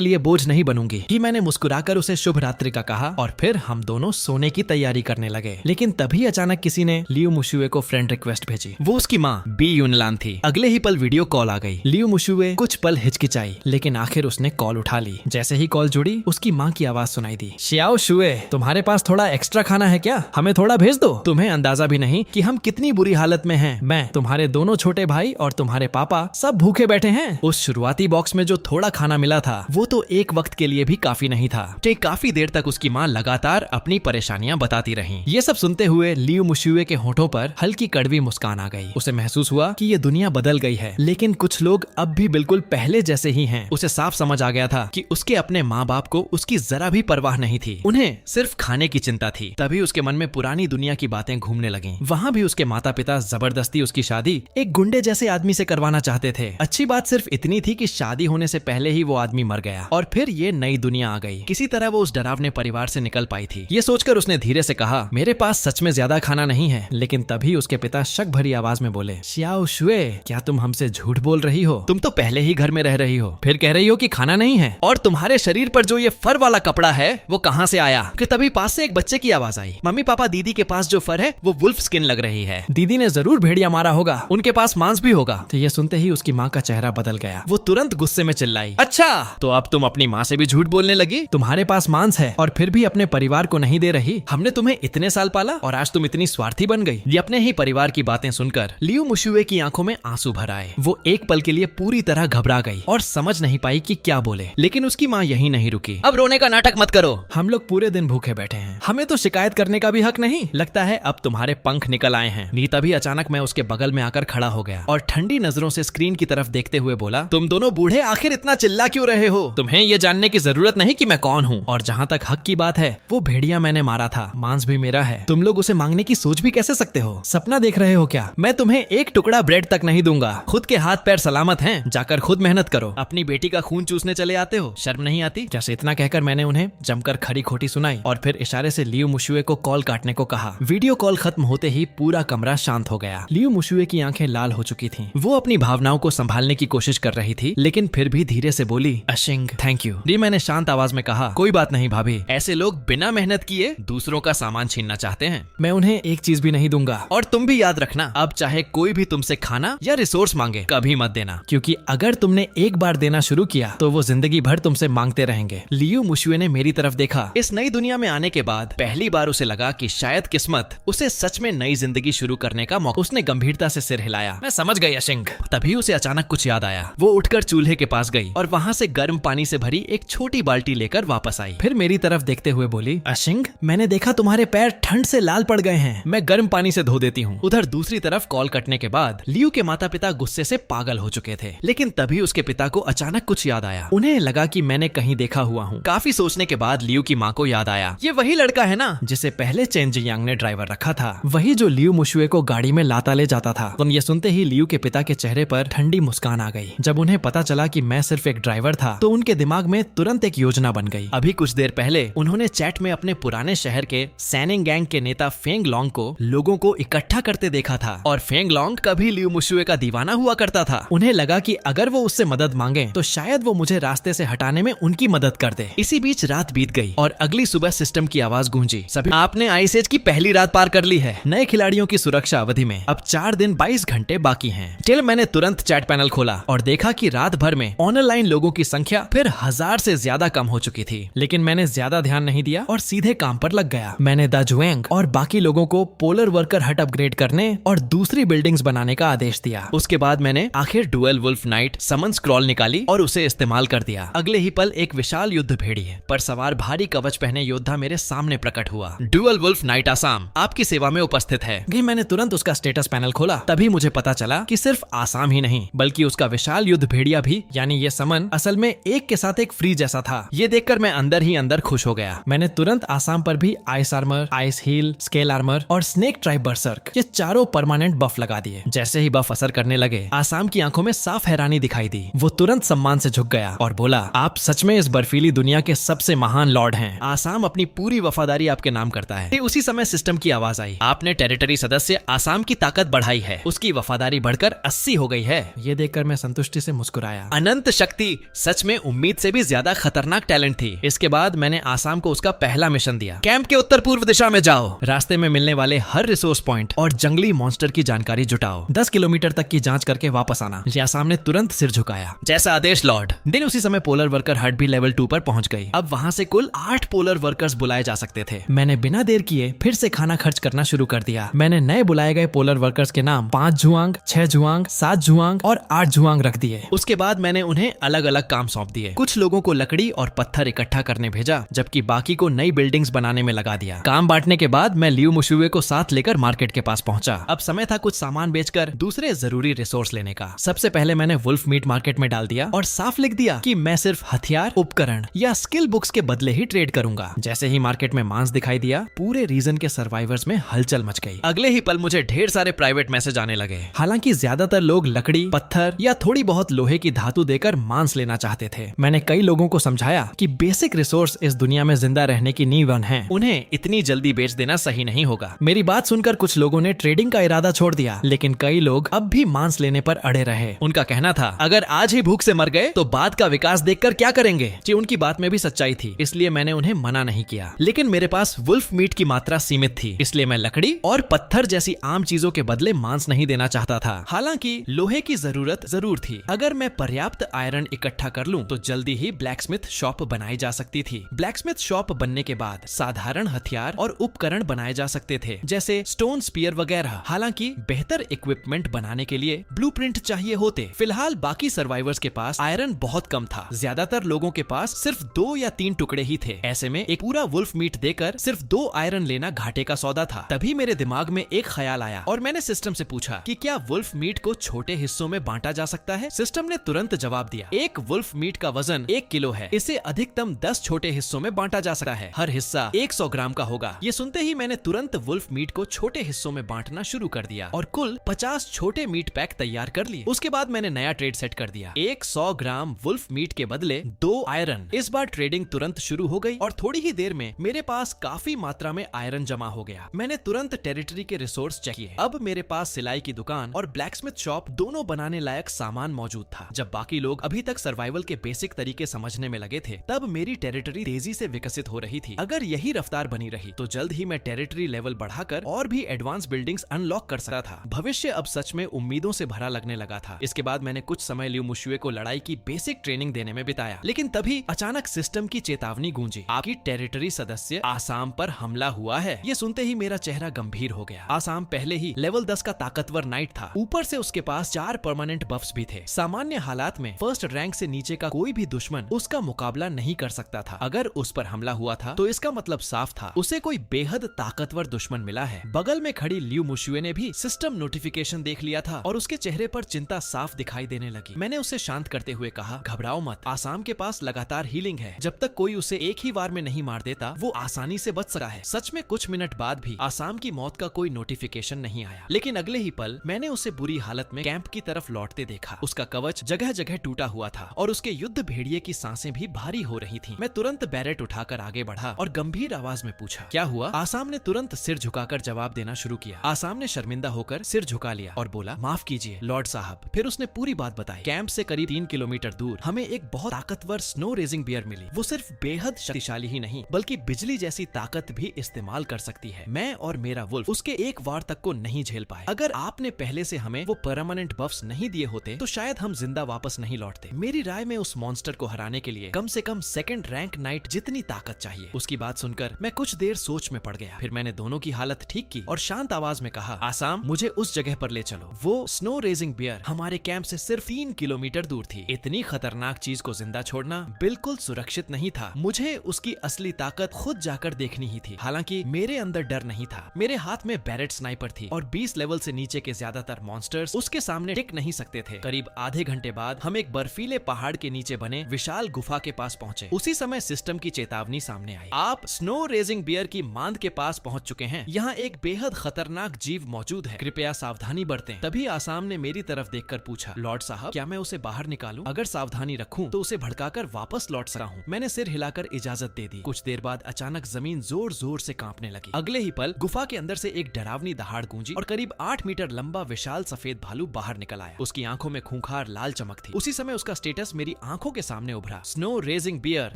[SPEAKER 1] लिए बोझ नहीं बनूंगी। कि मैंने मुस्कुराकर उसे शुभ रात्रि का कहा और फिर हम दोनों सोने की तैयारी करने लगे। लेकिन तभी अचानक किसी ने लियू मुशुए को फ्रेंड रिक्वेस्ट भेजी। वो उसकी माँ बी यूनलान थी। अगले ही पल वीडियो कॉल आ गई। लियू मुशुए कुछ पल हिचकिचाई, लेकिन आखिर उसने कॉल उठा ली। जैसे ही कॉल जुड़ी उसकी माँ की आवाज सुनाई दी। शियाओ शुए, तुम्हारे पास थोड़ा एक्स्ट्रा खाना है क्या? हमें थोड़ा भेज दो। तुम्हें अंदाजा भी नहीं कि हम कितनी बुरी हालत में हैं। मैं, तुम्हारे दोनों छोटे भाई और तुम्हारे पापा सब भूखे बैठे हैं। उस शुरुआती बॉक्स में जो थोड़ा खाना मिला था वो तो एक वक्त के लिए भी काफी नहीं था। काफी देर तक उसकी माँ लगातार अपनी परेशानियां बताती रही। ये सब सुनते हुए लियू मुशुए के होठों पर हल्की कड़वी मुस्कान आ गई। उसे महसूस हुआ कि ये दुनिया बदल गई है, लेकिन कुछ लोग अब भी बिल्कुल पहले जैसे ही हैं। उसे साफ समझ आ गया था कि उसके अपने माँ बाप को उसकी जरा भी परवाह नहीं थी। उन्हें सिर्फ खाने की चिंता थी। तभी उसके मन में पुरानी दुनिया की बातें घूमने लगीं। वहाँ भी उसके माता पिता जबरदस्ती उसकी शादी एक गुंडे जैसे आदमी से करवाना चाहते थे। अच्छी बात सिर्फ इतनी थी कि शादी होने से पहले ही वो आदमी मर गया और फिर ये नई दुनिया आ गई। किसी तरह वो उस डरावने परिवार से निकल पाई थी। ये सोचकर उसने धीरे से कहा, मेरे पास सच में ज्यादा खाना नहीं है। लेकिन तभी उसके पिता शक भरी आवाज में बोले, शियाओ शुए, क्या तुम हमसे झूठ बोल रही हो? तुम तो पहले ही घर में रह रही हो, फिर कह रही हो कि खाना नहीं है। और तुम्हारे शरीर पर जो ये फर वाला कपड़ा है वो कहाँ से आया? कि तभी पास से एक बच्चे की आवाज आई, मम्मी पापा, दीदी के पास जो फर है वो वुल्फ स्किन लग रही है। दीदी ने जरूर भेड़िया मारा होगा, उनके पास मांस भी होगा। तो ये सुनते ही उसकी माँ का चेहरा बदल गया। वो तुरंत गुस्से में चिल्लाई, अच्छा तो अब तुम अपनी माँ से भी झूठ बोलने लगी? तुम्हारे पास मांस है और फिर भी अपने परिवार को नहीं दे रही। हमने तुम्हें इतने साल पाला और आज तुम इतनी स्वार्थी बन गई। ये अपने ही परिवार की बातें सुनकर लियू मुशुए की आंखों में आंसू भर आए। वो एक पल के लिए पूरी तरह घबरा गई और समझ नहीं पाई कि क्या बोले। लेकिन उसकी माँ यहीं नहीं रुकी। अब रोने का नाटक मत करो, हम लोग पूरे दिन भूखे बैठे हैं, हमें तो शिकायत करने का भी हक नहीं। लगता है अब तुम्हारे पंख निकल आए हैं। नी तभी अचानक मैं उसके बगल में आकर खड़ा हो गया और ठंडी नजरों से स्क्रीन की तरफ देखते हुए बोला, तुम दोनों बूढ़े आखिर इतना चिल्ला क्यों रहे हो? तुम्हें ये जानने की जरूरत नहीं कि मैं कौन हूँ। और जहाँ तक हक की बात है, वो भेड़िया मैंने मारा था, मांस भी मेरा है। तुम लोग उसे मांगने की सोच भी कैसे सकते हो? सपना देख रहे हो क्या? मैं तुम्हें एक टुकड़ा ब्रेड तक नहीं दूंगा। खुद के हाथ पैर सलामत हैं, जाकर खुद मेहनत करो। अपनी बेटी का खून चूसने चले आते हो, शर्म नहीं आती? जैसे इतना कहकर मैंने उन्हें जमकर खरी खोटी सुनाई और फिर इशारे से लियू मुशुए को कॉल काटने को कहा। वीडियो कॉल खत्म होते ही पूरा कमरा शांत हो गया। लियू मुशुए की आंखें लाल हो चुकी थीं। वो अपनी भावनाओं को संभालने की कोशिश कर रही थी, लेकिन फिर भी धीरे से बोली, अशिंग थैंक यू। डी मैंने शांत आवाज में कहा, कोई बात नहीं भाभी, ऐसे लोग बिना मेहनत किए दूसरों का सामान छीनना चाहते हैं। मैं उन्हें एक चीज भी नहीं दूंगा। और तुम भी याद रखना, अब चाहे कोई भी तुमसे खाना या रिसोर्स मांगे, कभी मत देना, क्योंकि अगर तुमने एक बार देना शुरू किया तो वो जिंदगी भर तुमसे मांगते रहेंगे। लियू मुशुए ने मेरी तरफ देखा। इस नई दुनिया में आने के बाद पहली बार उसे लगा कि शायद किस्मत उसे सच में नई जिंदगी शुरू करने का मौका। उसने गंभीरता से सिर हिलाया। मैं समझ गई अशिंग। तभी उसे अचानक कुछ याद आया। वो उठकर चूल्हे के पास गई और वहाँ से गर्म पानी से भरी एक छोटी बाल्टी लेकर वापस आई। फिर मेरी तरफ देखते हुए बोली, अशिंग मैंने देखा तुम्हारे पैर ठंड से लाल पड़ गए हैं, मैं गर्म पानी से धो देती हूँ। उधर दूसरी तरफ कॉल कटने के बाद लियू के माता पिता गुस्से से पागल हो चुके थे। लेकिन तभी उसके पिता को अचानक कुछ याद आया। उन्हें लगा कि मैंने कहीं देखा हुआ हूँ। काफी सोचने के बाद लियू की माँ को याद आया, ये वही लड़का है ना जिसे पहले चेन जी यांग ने ड्राइवर रखा था, वही जो लियू मुशुए को गाड़ी में लाता ले जाता था। तो ये सुनते ही लियू के पिता के चेहरे पर ठंडी मुस्कान आ गई। जब उन्हें पता चला कि मैं सिर्फ एक ड्राइवर था तो उनके दिमाग में तुरंत एक योजना बन गई। अभी कुछ देर पहले उन्होंने चैट में अपने पुराने शहर के सैनिंग गैंग के नेता फेंग लॉन्ग को लोगों को इकट्ठा करते देखा था और फेंग लॉन्ग कभी लियू मुशुए का दीवाना हुआ करता था। उन्हें लगा कि अगर वो उससे मदद मांगे तो शायद वो मुझे रास्ते से हटाने में उनकी मदद कर दे। इसी बीच रात बीत गई और अगली सुबह सिस्टम की आवाज गूंजी, सभी आपने आइस एज की पहली रात पार कर ली है। नए खिलाड़ियों की सुरक्षा अवधि में अब 4 दिन 22 घंटे बाकी हैं। टिल मैंने तुरंत चैट पैनल खोला और देखा कि रात भर में ऑनलाइन लोगों की संख्या फिर 1000 से ज्यादा कम हो चुकी थी। लेकिन मैंने ज्यादा ध्यान नहीं दिया और सीधे काम पर लग गया। मैंने द जुएंग और बाकी लोगों को पोलर वर्कर हट अपग्रेड करने और दूसरी बिल्डिंग्स बनाने का आदेश दिया। उसके बाद मैंने आखिर डुअल वुल्फ नाइट समन स्क्रॉल निकाली और उसे इस्तेमाल कर दिया। अगले ही पल एक विशाल युद्ध भेड़िए पर सवार भारी कवच पहने योद्धा मेरे सामने प्रकट हुआ। डुअल वुल्फ नाइट आसाम आपकी सेवा में उपस्थित है। मैंने तुरंत उसका स्टेटस पैनल खोला। तभी मुझे पता चला कि सिर्फ आसाम ही नहीं बल्कि उसका विशाल युद्ध भेड़िया भी, यानी ये समन असल में एक के साथ एक फ्री जैसा था। ये देखकर मैं अंदर ही अंदर खुश हो गया। मैंने तुरंत आसाम पर भी ice armour, ice heal, scale armour और स्नेक ट्राइब बर्सर्क ये चारों परमानेंट बफ लगा दिए। जैसे ही बफ असर करने लगे आसाम की आंखों में साफ हैरानी दिखाई दी। वो तुरंत सम्मान से झुक गया और बोला, आप सच में इस बर्फीली दुनिया के सबसे महान लॉर्ड हैं। आसाम अपनी पूरी वफादारी आपके नाम करता है। उसी समय सिस्टम की आवाज आई, आपने टेरिटरी सदस्य आसाम की ताकत बढ़ाई है, उसकी वफादारी बढ़कर 80 हो गई है। ये देखकर मैं संतुष्टि से मुस्कुराया। अनंत शक्ति सच में उम्मीद से भी ज्यादा खतरनाक टैलेंट थी। इसके बाद मैंने आसाम को उसका पहला मिशन दिया, कैंप के उत्तर पूर्व दिशा में जाओ, रास्ते में मिलने वाले हर रिसोर्स पॉइंट और जंगली मॉन्स्टर की जानकारी जुटाओ, 10 किलोमीटर तक की जांच करके वापस आना। आसाम ने तुरंत सिर झुकाया, जैसा आदेश लॉर्ड। दिन उसी समय पोलर वर्कर हट भी लेवल 2 पर पहुंच गई। अब वहां से कुल 8 पोलर वर्कर्स बुलाए जा सकते थे। मैंने बिना देर किए फिर से खाना खर्च करना शुरू कर दिया। मैंने नए बुलाए गए पोलर वर्कर्स के नाम 5 जुआंग, 6 जुआंग, 7 जुआंग और 8 जुआंग रख दिए। उसके बाद मैंने उन्हें अलग अलग काम सौंप दिए। कुछ लोगों को लकड़ी और पत्थर इकट्ठा करने भेजा, जबकि बाकी को नई बिल्डिंग्स बनाने में लगा दिया। काम बांटने के बाद मैं लियू मुशुए को साथ लेकर मार्केट के पास पहुंचा। अब समय था कुछ सामान बेचकर दूसरे जरूरी रिसोर्स लेने का। सबसे पहले मैंने वुल्फ मीट मार्केट में डाल दिया और साफ लिख दिया कि मैं सिर्फ हथियार, उपकरण या स्किल बुक्स के बदले ही ट्रेड करूंगा। जैसे ही मार्केट में मांस दिखाई दिया, पूरे रीजन के सर्वाइवर्स में हलचल मच गई। अगले ही पल मुझे ढेर सारे प्राइवेट मैसेज आने लगे। हालांकि ज्यादातर लोग लकड़ी, पत्थर या थोड़ी बहुत लोहे की धातु देकर मांस लेना चाहते थे। मैंने कई लोगों को समझाया कि बेसिक रिसोर्स इस दुनिया में जिंदा रहने की नींव है, उन्हें इतनी जल्दी बेच देना सही नहीं होगा। मेरी बात सुनकर कुछ लोगों ने ट्रेडिंग का इरादा छोड़ दिया, लेकिन कई लोग अब भी मांस लेने पर अड़े रहे। उनका कहना था, अगर आज ही भूख से मर गए तो बाद का विकास देखकर क्या करेंगे। जी, उनकी बात में भी सच्चाई थी, इसलिए मैंने उन्हें मना नहीं किया। लेकिन मेरे पास वुल्फ मीट की मात्रा सीमित थी, इसलिए मैं लकड़ी और पत्थर जैसी आम चीजों के बदले मांस नहीं देना चाहता था। हालांकि लोहे की जरूरत जरूर थी। अगर मैं पर्याप्त आयरन इकट्ठा कर लूं तो जल्दी ही ब्लैकस्मिथ शॉप बनाई जा सकती थी। ब्लैकस्मिथ शॉप बनने के बाद साधारण हथियार और उपकरण बनाए जा सकते थे, जैसे स्टोन स्पीयर वगैरह। हालांकि बेहतर इक्विपमेंट बनाने के लिए ब्लूप्रिंट चाहिए होते। फिलहाल बाकी सर्वाइवर्स के पास आयरन बहुत कम था। ज्यादातर लोगों के पास सिर्फ 2 या 3 टुकड़े ही थे। ऐसे में एक पूरा वुल्फ मीट देकर सिर्फ 2 आयरन लेना घाटे का सौदा था। तभी मेरे दिमाग में एक ख्याल आया और मैंने सिस्टम से पूछा कि क्या वुल्फ मीट को छोटे हिस्सों में बांटा जा सकता है। सिस्टम ने तुरंत जवाब दिया, एक वुल्फ मीट का वजन 1 किलो है, इसे अधिकतम 10 छोटे हिस्सों में बांटा जा सकता है। हर हिस्सा 100 ग्राम का होगा। ये सुनते ही मैंने तुरंत वुल्फ मीट को छोटे हिस्सों में बांटना शुरू कर दिया और कुल 50 छोटे मीट पैक तैयार कर लिए। उसके बाद मैंने नया ट्रेड सेट कर दिया, 100 ग्राम वुल्फ मीट के बदले 2 आयरन। इस बार ट्रेडिंग तुरंत शुरू हो गई और थोड़ी ही देर में मेरे पास काफी मात्रा में आयरन जमा हो गया। मैंने तुरंत टेरिटरी के रिसोर्स चेक किए। अब मेरे पास सिलाई की दुकान और ब्लैकस्मिथ शॉप दोनों बनाने लायक सामान मौजूद था। जब बाकी लोग अभी तक सर्वाइवल के बेसिक तरीके समझने में लगे थे, तब मेरी टेरिटरी तेजी से विकसित हो रही थी। अगर यही रफ्तार बनी रही तो जल्द ही मैं टेरिटरी लेवल बढ़ाकर और भी एडवांस बिल्डिंग्स अनलॉक कर सकता था। भविष्य अब सच में उम्मीदों से भरा लगने लगा था। इसके बाद मैंने कुछ समय लियू मुशुए को लड़ाई की बेसिक ट्रेनिंग देने में बिताया, लेकिन तभी अचानक सिस्टम की चेतावनी गूंजी, आपकी टेरिटरी सदस्य आसाम पर हमला हुआ है। ये सुनते ही मेरा चेहरा गंभीर हो गया। आसाम पहले ही लेवल 10 का ताकतवर नाइट था, ऊपर से उसके पास 4 परमानेंट बफ्स भी थे। सामान्य हालात में फर्स्ट रैंक से नीचे का कोई भी दुश्मन उसका मुकाबला नहीं कर सकता था। अगर उस पर हमला हुआ था तो इसका मतलब साफ था, उसे कोई बेहद ताकतवर दुश्मन मिला है। बगल में खड़ी लियू मुशुए ने भी सिस्टम नोटिफिकेशन देख लिया था और उसके चेहरे पर चिंता साफ दिखाई देने लगी। मैंने उसे शांत करते हुए कहा, घबराओ मत, आसाम के पास लगातार हीलिंग है। जब तक कोई उसे एक ही बार में नहीं मार देता, वो आसानी से बच सकता है। सच में कुछ मिनट बाद भी आसाम की मौत का कोई नोटिफिकेशन नहीं आया, लेकिन अगले ही पल मैंने उसे बुरी हालत में कैंप की तरफ लौटते देखा। उसका कवच जगह जगह टूटा हुआ था और उसके युद्ध भेड़िए की सांसें भी भारी हो रही थीं। मैं तुरंत बैरेट उठाकर आगे बढ़ा और गंभीर आवाज में पूछा, क्या हुआ? आसाम ने तुरंत सिर झुकाकर जवाब देना शुरू किया। आसाम ने शर्मिंदा होकर सिर झुका लिया और बोला, माफ कीजिए लॉर्ड साहब। फिर उसने पूरी बात बताई। कैंप से करीब 3 किलोमीटर दूर हमें एक बहुत ताकतवर स्नो रेजिंग बियर मिली। वो सिर्फ बेहद शक्तिशाली ही नहीं बल्कि बिजली जैसी ताकत भी इस्तेमाल कर सकती है। मैं और मेरा वुल्फ उसके एक वार तक को नहीं झेल पाए। अगर आपने पहले से हमें वो परमानेंट बफ्स नहीं दिए होते तो शायद हम जिंदा वापस नहीं लौटते। मेरी राय में उस मॉन्स्टर को हराने के लिए कम से कम सेकंड रैंक नाइट जितनी ताकत चाहिए। उसकी बात सुनकर मैं कुछ देर सोच में पड़ गया। फिर मैंने दोनों की हालत ठीक की और शांत आवाज में कहा, आसाम मुझे उस जगह पर ले चलो। वो स्नो रेजिंग बियर हमारे कैंप से सिर्फ 3 किलोमीटर दूर थी। इतनी खतरनाक चीज को जिंदा छोड़ना बिल्कुल सुरक्षित नहीं था। मुझे उसकी असली ताकत खुद जाकर देखनी ही थी। हालांकि मेरे अंदर डर नहीं था। मेरे हाथ में बैरेट स्नाइपर थी और 20 लेवल से नीचे के ज्यादातर मॉन्स्टर्स उसके सामने टिक नहीं सकते थे। करीब आधे घंटे बाद हम एक बर्फीले पहाड़ के नीचे बने विशाल गुफा के पास पहुंचे। उसी समय सिस्टम की चेतावनी सामने आई, आप स्नो रेजिंग बियर की मांद के पास पहुंच चुके हैं। यहाँ एक बेहद खतरनाक जीव मौजूद है, कृपया सावधानी बरतें। तभी आसाम ने मेरी तरफ देखकर पूछा, लॉर्ड साहब क्या मैं उसे बाहर निकालूं? अगर सावधानी रखूं तो उसे भड़काकर वापस लौट सकता हूँ। मैंने सिर हिलाकर इजाजत दे दी। कुछ देर बाद अचानक अचानक जमीन जोर जोर से कांपने लगी। अगले ही पल गुफा के अंदर से एक डरावनी दहाड़ गूंजी और करीब 8 मीटर लंबा विशाल सफेद भालू बाहर निकल आया। उसकी आंखों में खूंखार लाल चमक थी। उसी समय उसका स्टेटस मेरी आंखों के सामने उभरा। Snow raging bear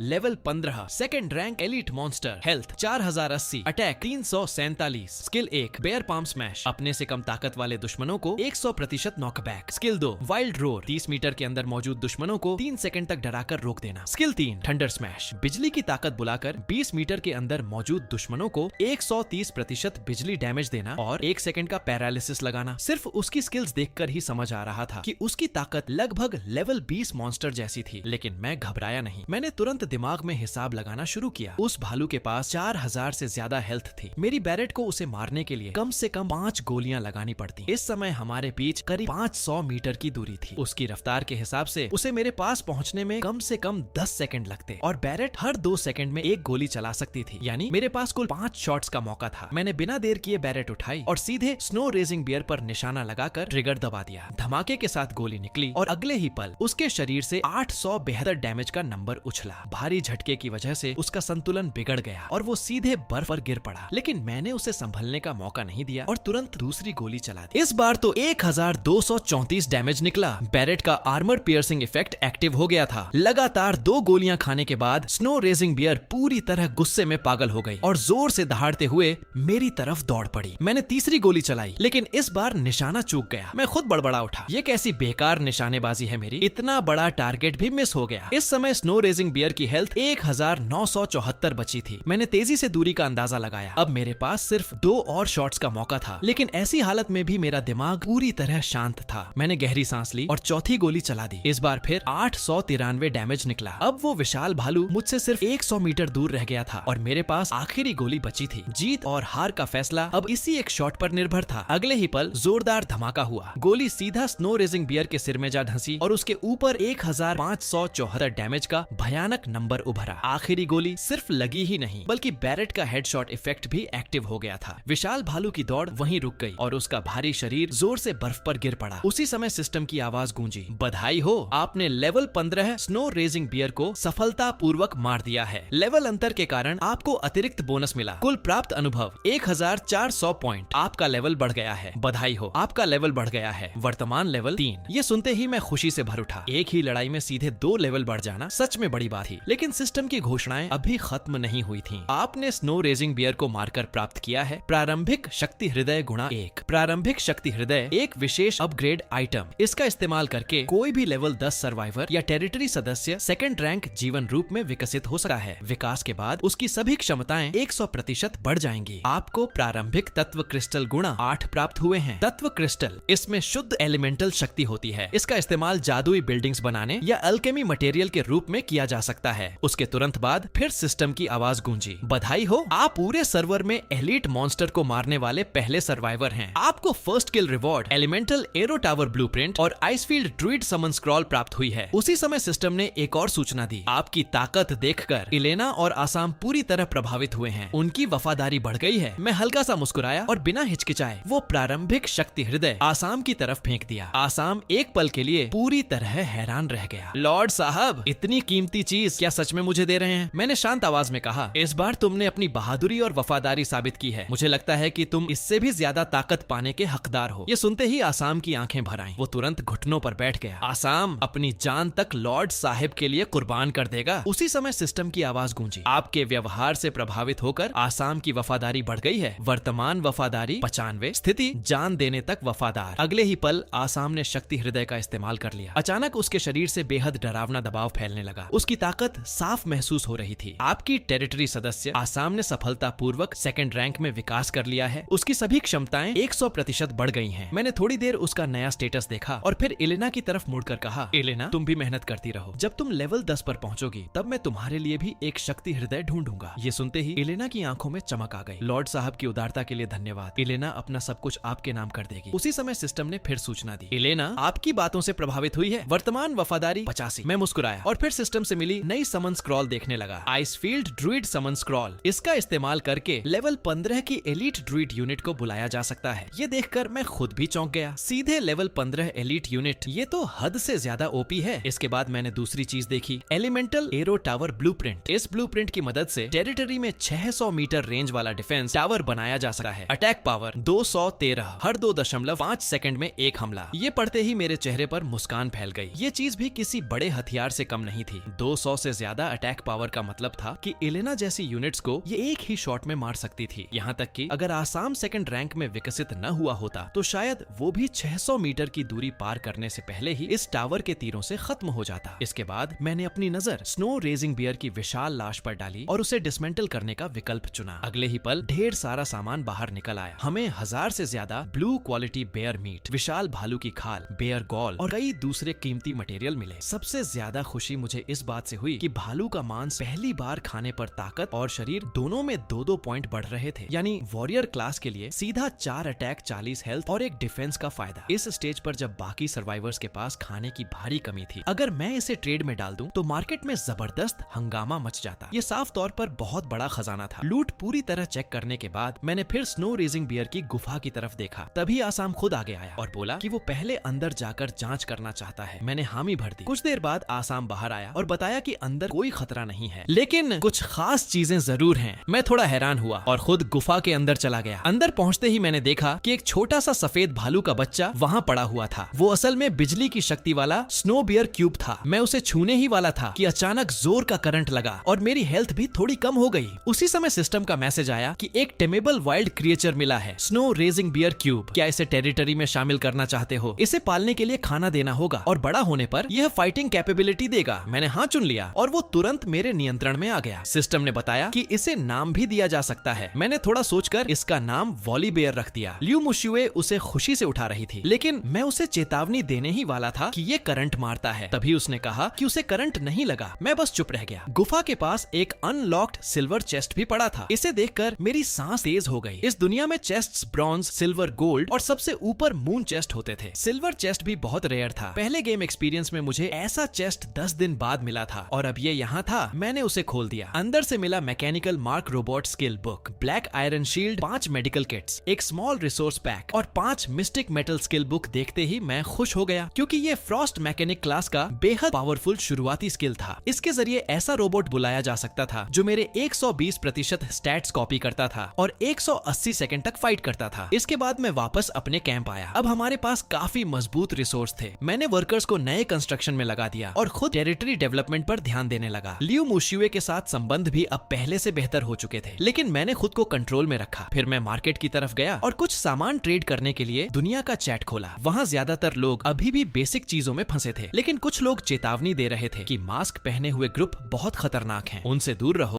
[SPEAKER 1] level 15, second rank elite monster, health 4080, attack 347, skill 1 bear palm smash, अपने से कम ताकत वाले दुश्मनों को 100% knockback, skill 2 wild roar, 30 metre के अंदर मौजूद दुश्मनों को 3 सेकंड तक डराकर रोक देना, स्किल 3 थंडर स्मैश, बिजली की ताकत बुलाकर 20 मीटर के अंदर मौजूद दुश्मनों को 130% बिजली डैमेज देना और 1 सेकंड का पैरालिसिस लगाना। सिर्फ उसकी स्किल्स देखकर ही समझ आ रहा था कि उसकी ताकत लगभग लेवल 20 मॉन्स्टर जैसी थी, लेकिन मैं घबराया नहीं। मैंने तुरंत दिमाग में हिसाब लगाना शुरू किया। उस भालू के पास 4000 से ज्यादा हेल्थ थी। मेरी बैरेट को उसे मारने के लिए कम से कम 5 गोलियां लगानी पड़ती। इस समय हमारे बीच करीब 500 मीटर की दूरी थी। उसकी रफ्तार के हिसाब से उसे मेरे पास पहुंचने में कम से कम 10 सेकंड लगते और बैरेट हर 2 सेकंड में एक गोली चला सकती थी, यानी मेरे पास कुल 5 शॉट्स का मौका था। मैंने बिना देर किए बैरेट उठाई और सीधे स्नो रेजिंग बियर पर निशाना लगाकर ट्रिगर दबा दिया। धमाके के साथ गोली निकली और अगले ही पल उसके शरीर से 872 डैमेज का नंबर उछला। भारी झटके की वजह से उसका संतुलन बिगड़ गया और वो सीधे बर्फ पर गिर पड़ा, लेकिन मैंने उसे संभलने का मौका नहीं दिया और तुरंत दूसरी गोली चला दी। इस बार तो 1234 डैमेज निकला। बैरेट का आर्मर पियर्सिंग इफेक्ट एक्टिव हो गया था। लगातार 2 गोलियां खाने के बाद स्नो रेजिंग बियर पूरी तरह गुस्से में पागल हो गई और जोर से दहाड़ते हुए मेरी तरफ दौड़ पड़ी। मैंने तीसरी गोली चलाई, लेकिन इस बार निशाना चूक गया। मैं खुद बड़बड़ा उठा, ये कैसी बेकार निशानेबाजी है मेरी, इतना बड़ा टारगेट भी मिस हो गया। इस समय स्नो रेजिंग बियर की हेल्थ 1974 बची थी। मैंने तेजी से दूरी का अंदाजा लगाया। अब मेरे पास सिर्फ 2 और शॉट्स का मौका था, लेकिन ऐसी हालत में भी मेरा दिमाग पूरी तरह शांत था। मैंने गहरी सांस ली और चौथी गोली चला दी। इस बार फिर 893 डैमेज निकला। अब वो विशाल भालू मुझसे सिर्फ 100 मीटर दूर रह गया था और मेरे पास आखिरी गोली बची थी। जीत और हार का फैसला अब इसी एक शॉट पर निर्भर था। अगले ही पल जोरदार धमाका हुआ। गोली सीधा स्नो रेजिंग बियर के सिर में जा धंसी और उसके ऊपर 1574 डैमेज का भयानक नंबर उभरा। आखिरी गोली सिर्फ लगी ही नहीं, बल्कि बैरेट का हेडशॉट इफेक्ट भी एक्टिव हो गया था। विशाल भालू की दौड़ वहीं रुक गई और उसका भारी शरीर जोर से बर्फ पर गिर पड़ा। उसी समय सिस्टम की आवाज गूंजी, बधाई हो, आपने लेवल 15 स्नो रेजिंग बियर को सफलता पूर्वक मार दिया है। लेवल अंतर के कारण आपको अतिरिक्त बोनस मिला। कुल प्राप्त अनुभव 1400 पॉइंट। आपका लेवल बढ़ गया है। बधाई हो, आपका लेवल बढ़ गया है। वर्तमान लेवल 3। ये सुनते ही मैं खुशी से भर उठा। एक ही लड़ाई में सीधे 2 लेवल बढ़ जाना सच में बड़ी बात थी, लेकिन सिस्टम की घोषणाएं अभी खत्म नहीं हुई थीं। आपने स्नो रेजिंग बियर को मारकर प्राप्त किया है प्रारंभिक शक्ति हृदय गुणा 1। प्रारंभिक शक्ति हृदय एक विशेष अपग्रेड आइटम। इसका इस्तेमाल करके कोई भी लेवल 10 सर्वाइवर या टेरिटरी सदस्य सेकंड रैंक जीवन रूप में विकसित हो सकता है। विकास के बाद उसकी सभी क्षमताएं 100% बढ़ जाएंगी। आपको प्रारंभिक तत्व क्रिस्टल गुणा 8 प्राप्त हुए हैं। तत्व क्रिस्टल, इसमें शुद्ध एलिमेंटल शक्ति होती है। इसका इस्तेमाल जादुई बिल्डिंग्स बनाने या अल्केमी मटेरियल के रूप में किया जा सकता है। उसके तुरंत बाद फिर सिस्टम की आवाज गूंजी, बधाई हो, आप पूरे सर्वर में एलीट मॉन्स्टर को मारने वाले पहले सर्वाइवर हैं। आपको first kill reward elemental arrow tower blueprint और आइसफील्ड ड्रूइड समन स्क्रॉल प्राप्त हुई है। उसी समय सिस्टम ने एक और सूचना दी, आपकी ताकत देखकर इलेना और आसाम पूरी तरह प्रभावित हुए हैं। उनकी वफादारी बढ़ गई है। मैं हल्का सा मुस्कुराया और बिना हिचकिचाए वो प्रारंभिक शक्ति हृदय आसाम की तरफ फेंक दिया। आसाम एक पल के लिए पूरी तरह हैरान रह गया। लॉर्ड साहब, इतनी कीमती चीज क्या सच में मुझे दे रहे हैं? मैंने शांत आवाज में कहा, इस बार तुमने अपनी बहादुरी और वफादारी साबित की है। मुझे लगता है कि तुम इससे भी ज्यादा ताकत पाने के हकदार हो। ये सुनते ही आसाम की आंखें भर आईं। वो तुरंत घुटनों पर बैठ गया। आसाम अपनी जान तक लॉर्ड साहिब के लिए कुर्बान कर देगा। उसी समय सिस्टम की आवाज गूंजी, आपके व्यवहार से प्रभावित होकर आसाम की वफादारी बढ़ गई है। वर्तमान वफादारी 95, स्थिति जान देने तक वफादार। अगले ही पल आसाम ने शक्ति हृदय का इस्तेमाल कर लिया। अचानक उसके शरीर से बेहद डरावना दबाव फैलने लगा। उसकी ताकत साफ महसूस हो रही थी। आपकी टेरिटरी सदस्य आसाम ने सफलता पूर्वक सेकंड रैंक में विकास कर लिया है। उसकी सभी क्षमताएं 100% बढ़ गई हैं। मैंने थोड़ी देर उसका नया स्टेटस देखा और फिर इलेना की तरफ मुड़कर कहा, इलेना, तुम भी मेहनत करती रहो। जब तुम लेवल 10 पर पहुंचोगी तब मैं तुम्हारे लिए भी एक शक्ति हृदय ढूंढूंगा। ये सुनते ही इलेना की आंखों में चमक आ गई। लॉर्ड साहब की उदारता के लिए धन्यवाद। इलेना अपना सब कुछ आपके नाम कर देगी। उसी समय सिस्टम ने फिर सूचना दी, इलेना आपकी बातों से प्रभावित हुई है। वर्तमान वफादारी 85। मैं मुस्कुराया और फिर सिस्टम से मिली नई समन स्क्रॉल देखने लगा। आइसफील्ड ड्रूइड समन स्क्रॉल। इसका इस्तेमाल करके लेवल 15 की एलीट ड्रूइड यूनिट को बुलाया जा सकता है। ये देखकर मैं खुद भी चौंक गया। सीधे लेवल 15 एलीट यूनिट, ये तो हद से ज्यादा ओपी है। इसके बाद मैंने दूसरी चीज देखी, एलिमेंटल एरो टावर ब्लूप्रिंट। इस ब्लूप्रिंट की मदद से टेरिटरी में 600 मीटर रेंज वाला डिफेंस टावर बनाया जा सकता है। अटैक पावर 213, हर 2.5 सेकंड में एक हमला। ये पढ़ते ही मेरे चेहरे पर मुस्कान फैल गई। ये चीज भी किसी बड़े हथियार से कम नहीं थी। 200 से ज्यादा अटैक पावर का मतलब था कि एलेना जैसी यूनिट्स को ये एक ही शॉट में मार सकती थी। यहाँ तक कि अगर आसाम सेकंड रैंक में विकसित न हुआ होता तो शायद वो भी 600 मीटर की दूरी पार करने से पहले ही इस टावर के तीरों से खत्म हो जाता। इसके बाद मैंने अपनी नजर स्नो रेजिंग बियर की विशाल लाश पर डाली और उसे डिसमेंटल करने का विकल्प चुना। अगले ही पल ढेर सारा सामान बाहर निकल आया। हमें 1000 से ज्यादा ब्लू क्वालिटी बेयर मीट, विशाल भालू की खाल, बेयर गॉल और कई दूसरे कीमती मटेरियल मिले। सबसे ज्यादा खुशी मुझे इस बात से हुई कि भालू का मांस पहली बार खाने पर ताकत और शरीर दोनों में 2-2 पॉइंट बढ़ रहे थे। यानी वॉरियर क्लास के लिए सीधा 4 अटैक, 40 हेल्थ और एक डिफेंस का फायदा। इस स्टेज पर जब बाकी सर्वाइवर्स के पास खाने की भारी कमी थी, अगर मैं इसे ट्रेड में डाल दूं तो मार्केट में जबरदस्त हंगामा मच जाता। ये साफ तौर पर बहुत बड़ा खजाना था। लूट पूरी तरह चेक करने के बाद मैंने फिर स्नो रेजिंग बियर की गुफा की तरफ देखा। तभी आसाम खुद आगे आया और बोला कि वो पहले अंदर जाकर जांच करना चाहता है। मैंने हामी भर दी। कुछ देर बाद आसाम बाहर आया और बताया कि अंदर कोई खतरा नहीं है, लेकिन कुछ खास चीजें जरूर हैं। मैं थोड़ा हैरान हुआ और खुद गुफा के अंदर चला गया। अंदर पहुंचते ही मैंने देखा कि एक छोटा सा सफेद भालू का बच्चा वहां पड़ा हुआ था। वो असल में बिजली की शक्ति वाला स्नो बियर क्यूब था। मैं उसे छूने ही वाला था कि अचानक जोर का करंट लगा और मेरी हेल्थ भी थोड़ी कम हो गई। उसी समय सिस्टम का मैसेज आया कि एक टेमेबल वाइल्ड क्रिएचर मिला है, स्नो रेजिंग बियर क्यूब। क्या इसे टेरिटरी में शामिल करना चाहते हो? इसे पालने के लिए खाना देना होगा और बड़ा होने पर यह फाइटिंग कैपेबिलिटी देगा। मैंने हाँ चुन लिया और वो तुरंत मेरे नियंत्रण में आ गया। सिस्टम ने बताया कि इसे नाम भी दिया जा सकता है। मैंने थोड़ा सोचकर इसका नाम वॉली बेयर रख दिया। ल्यू मुशिए उसे खुशी से उठा रही थी, लेकिन मैं उसे चेतावनी देने ही वाला था कि ये करंट मारता है। तभी उसने कहा कि उसे करंट नहीं लगा। मैं बस चुप रह गया। गुफा के पास एक अनलॉक्ड सिल्वर चेस्ट भी पड़ा था। इसे देखकर मेरी सांस तेज हो गई। इस दुनिया में चेस्ट्स ब्रॉन्ज, सिल्वर, गोल्ड और सबसे ऊपर मून चेस्ट होते थे। सिल्वर चेस्ट भी बहुत रेयर था। पहले गेम एक्सपीरियंस में मुझे ऐसा चेस्ट 10 दिन बाद मिला था और अब ये यहाँ था। मैंने उसे खोल दिया। अंदर से मिला mechanical mark robot skill book, black iron shield, 5 medical kits, एक स्मॉल रिसोर्स पैक और 5 मिस्टिक मेटल स्किल बुक। देखते ही मैं खुश हो गया क्योंकि ये फ्रॉस्ट मैकेनिक क्लास का बेहद पावरफुल शुरुआती स्किल था। इसके जरिए ऐसा रोबोट बुलाया जा सकता था जो मेरे 120% स्टैट्स कॉपी करता था और 180 सेकंड तक फाइट करता था। इसके बाद मैं वापस अपने कैंप आया। अब हमारे पास काफी मजबूत रिसोर्स थे। मैंने वर्कर्स को नए कंस्ट्रक्शन में लगा दिया और खुद टेरिटरी डेवलपमेंट पर ध्यान देने लगा। ल्यू मुशिए के साथ संबंध भी अब पहले से बेहतर हो चुके थे, लेकिन मैंने खुद को कंट्रोल में रखा। फिर मैं मार्केट की तरफ गया और कुछ सामान ट्रेड करने के लिए दुनिया का चैट खोला। वहाँ ज्यादातर लोग अभी भी बेसिक चीजों में फंसे थे, लेकिन कुछ लोग चेतावनी दे रहे थे कि मास्क पहने हुए ग्रुप बहुत खतरनाक हैं, उनसे दूर रहो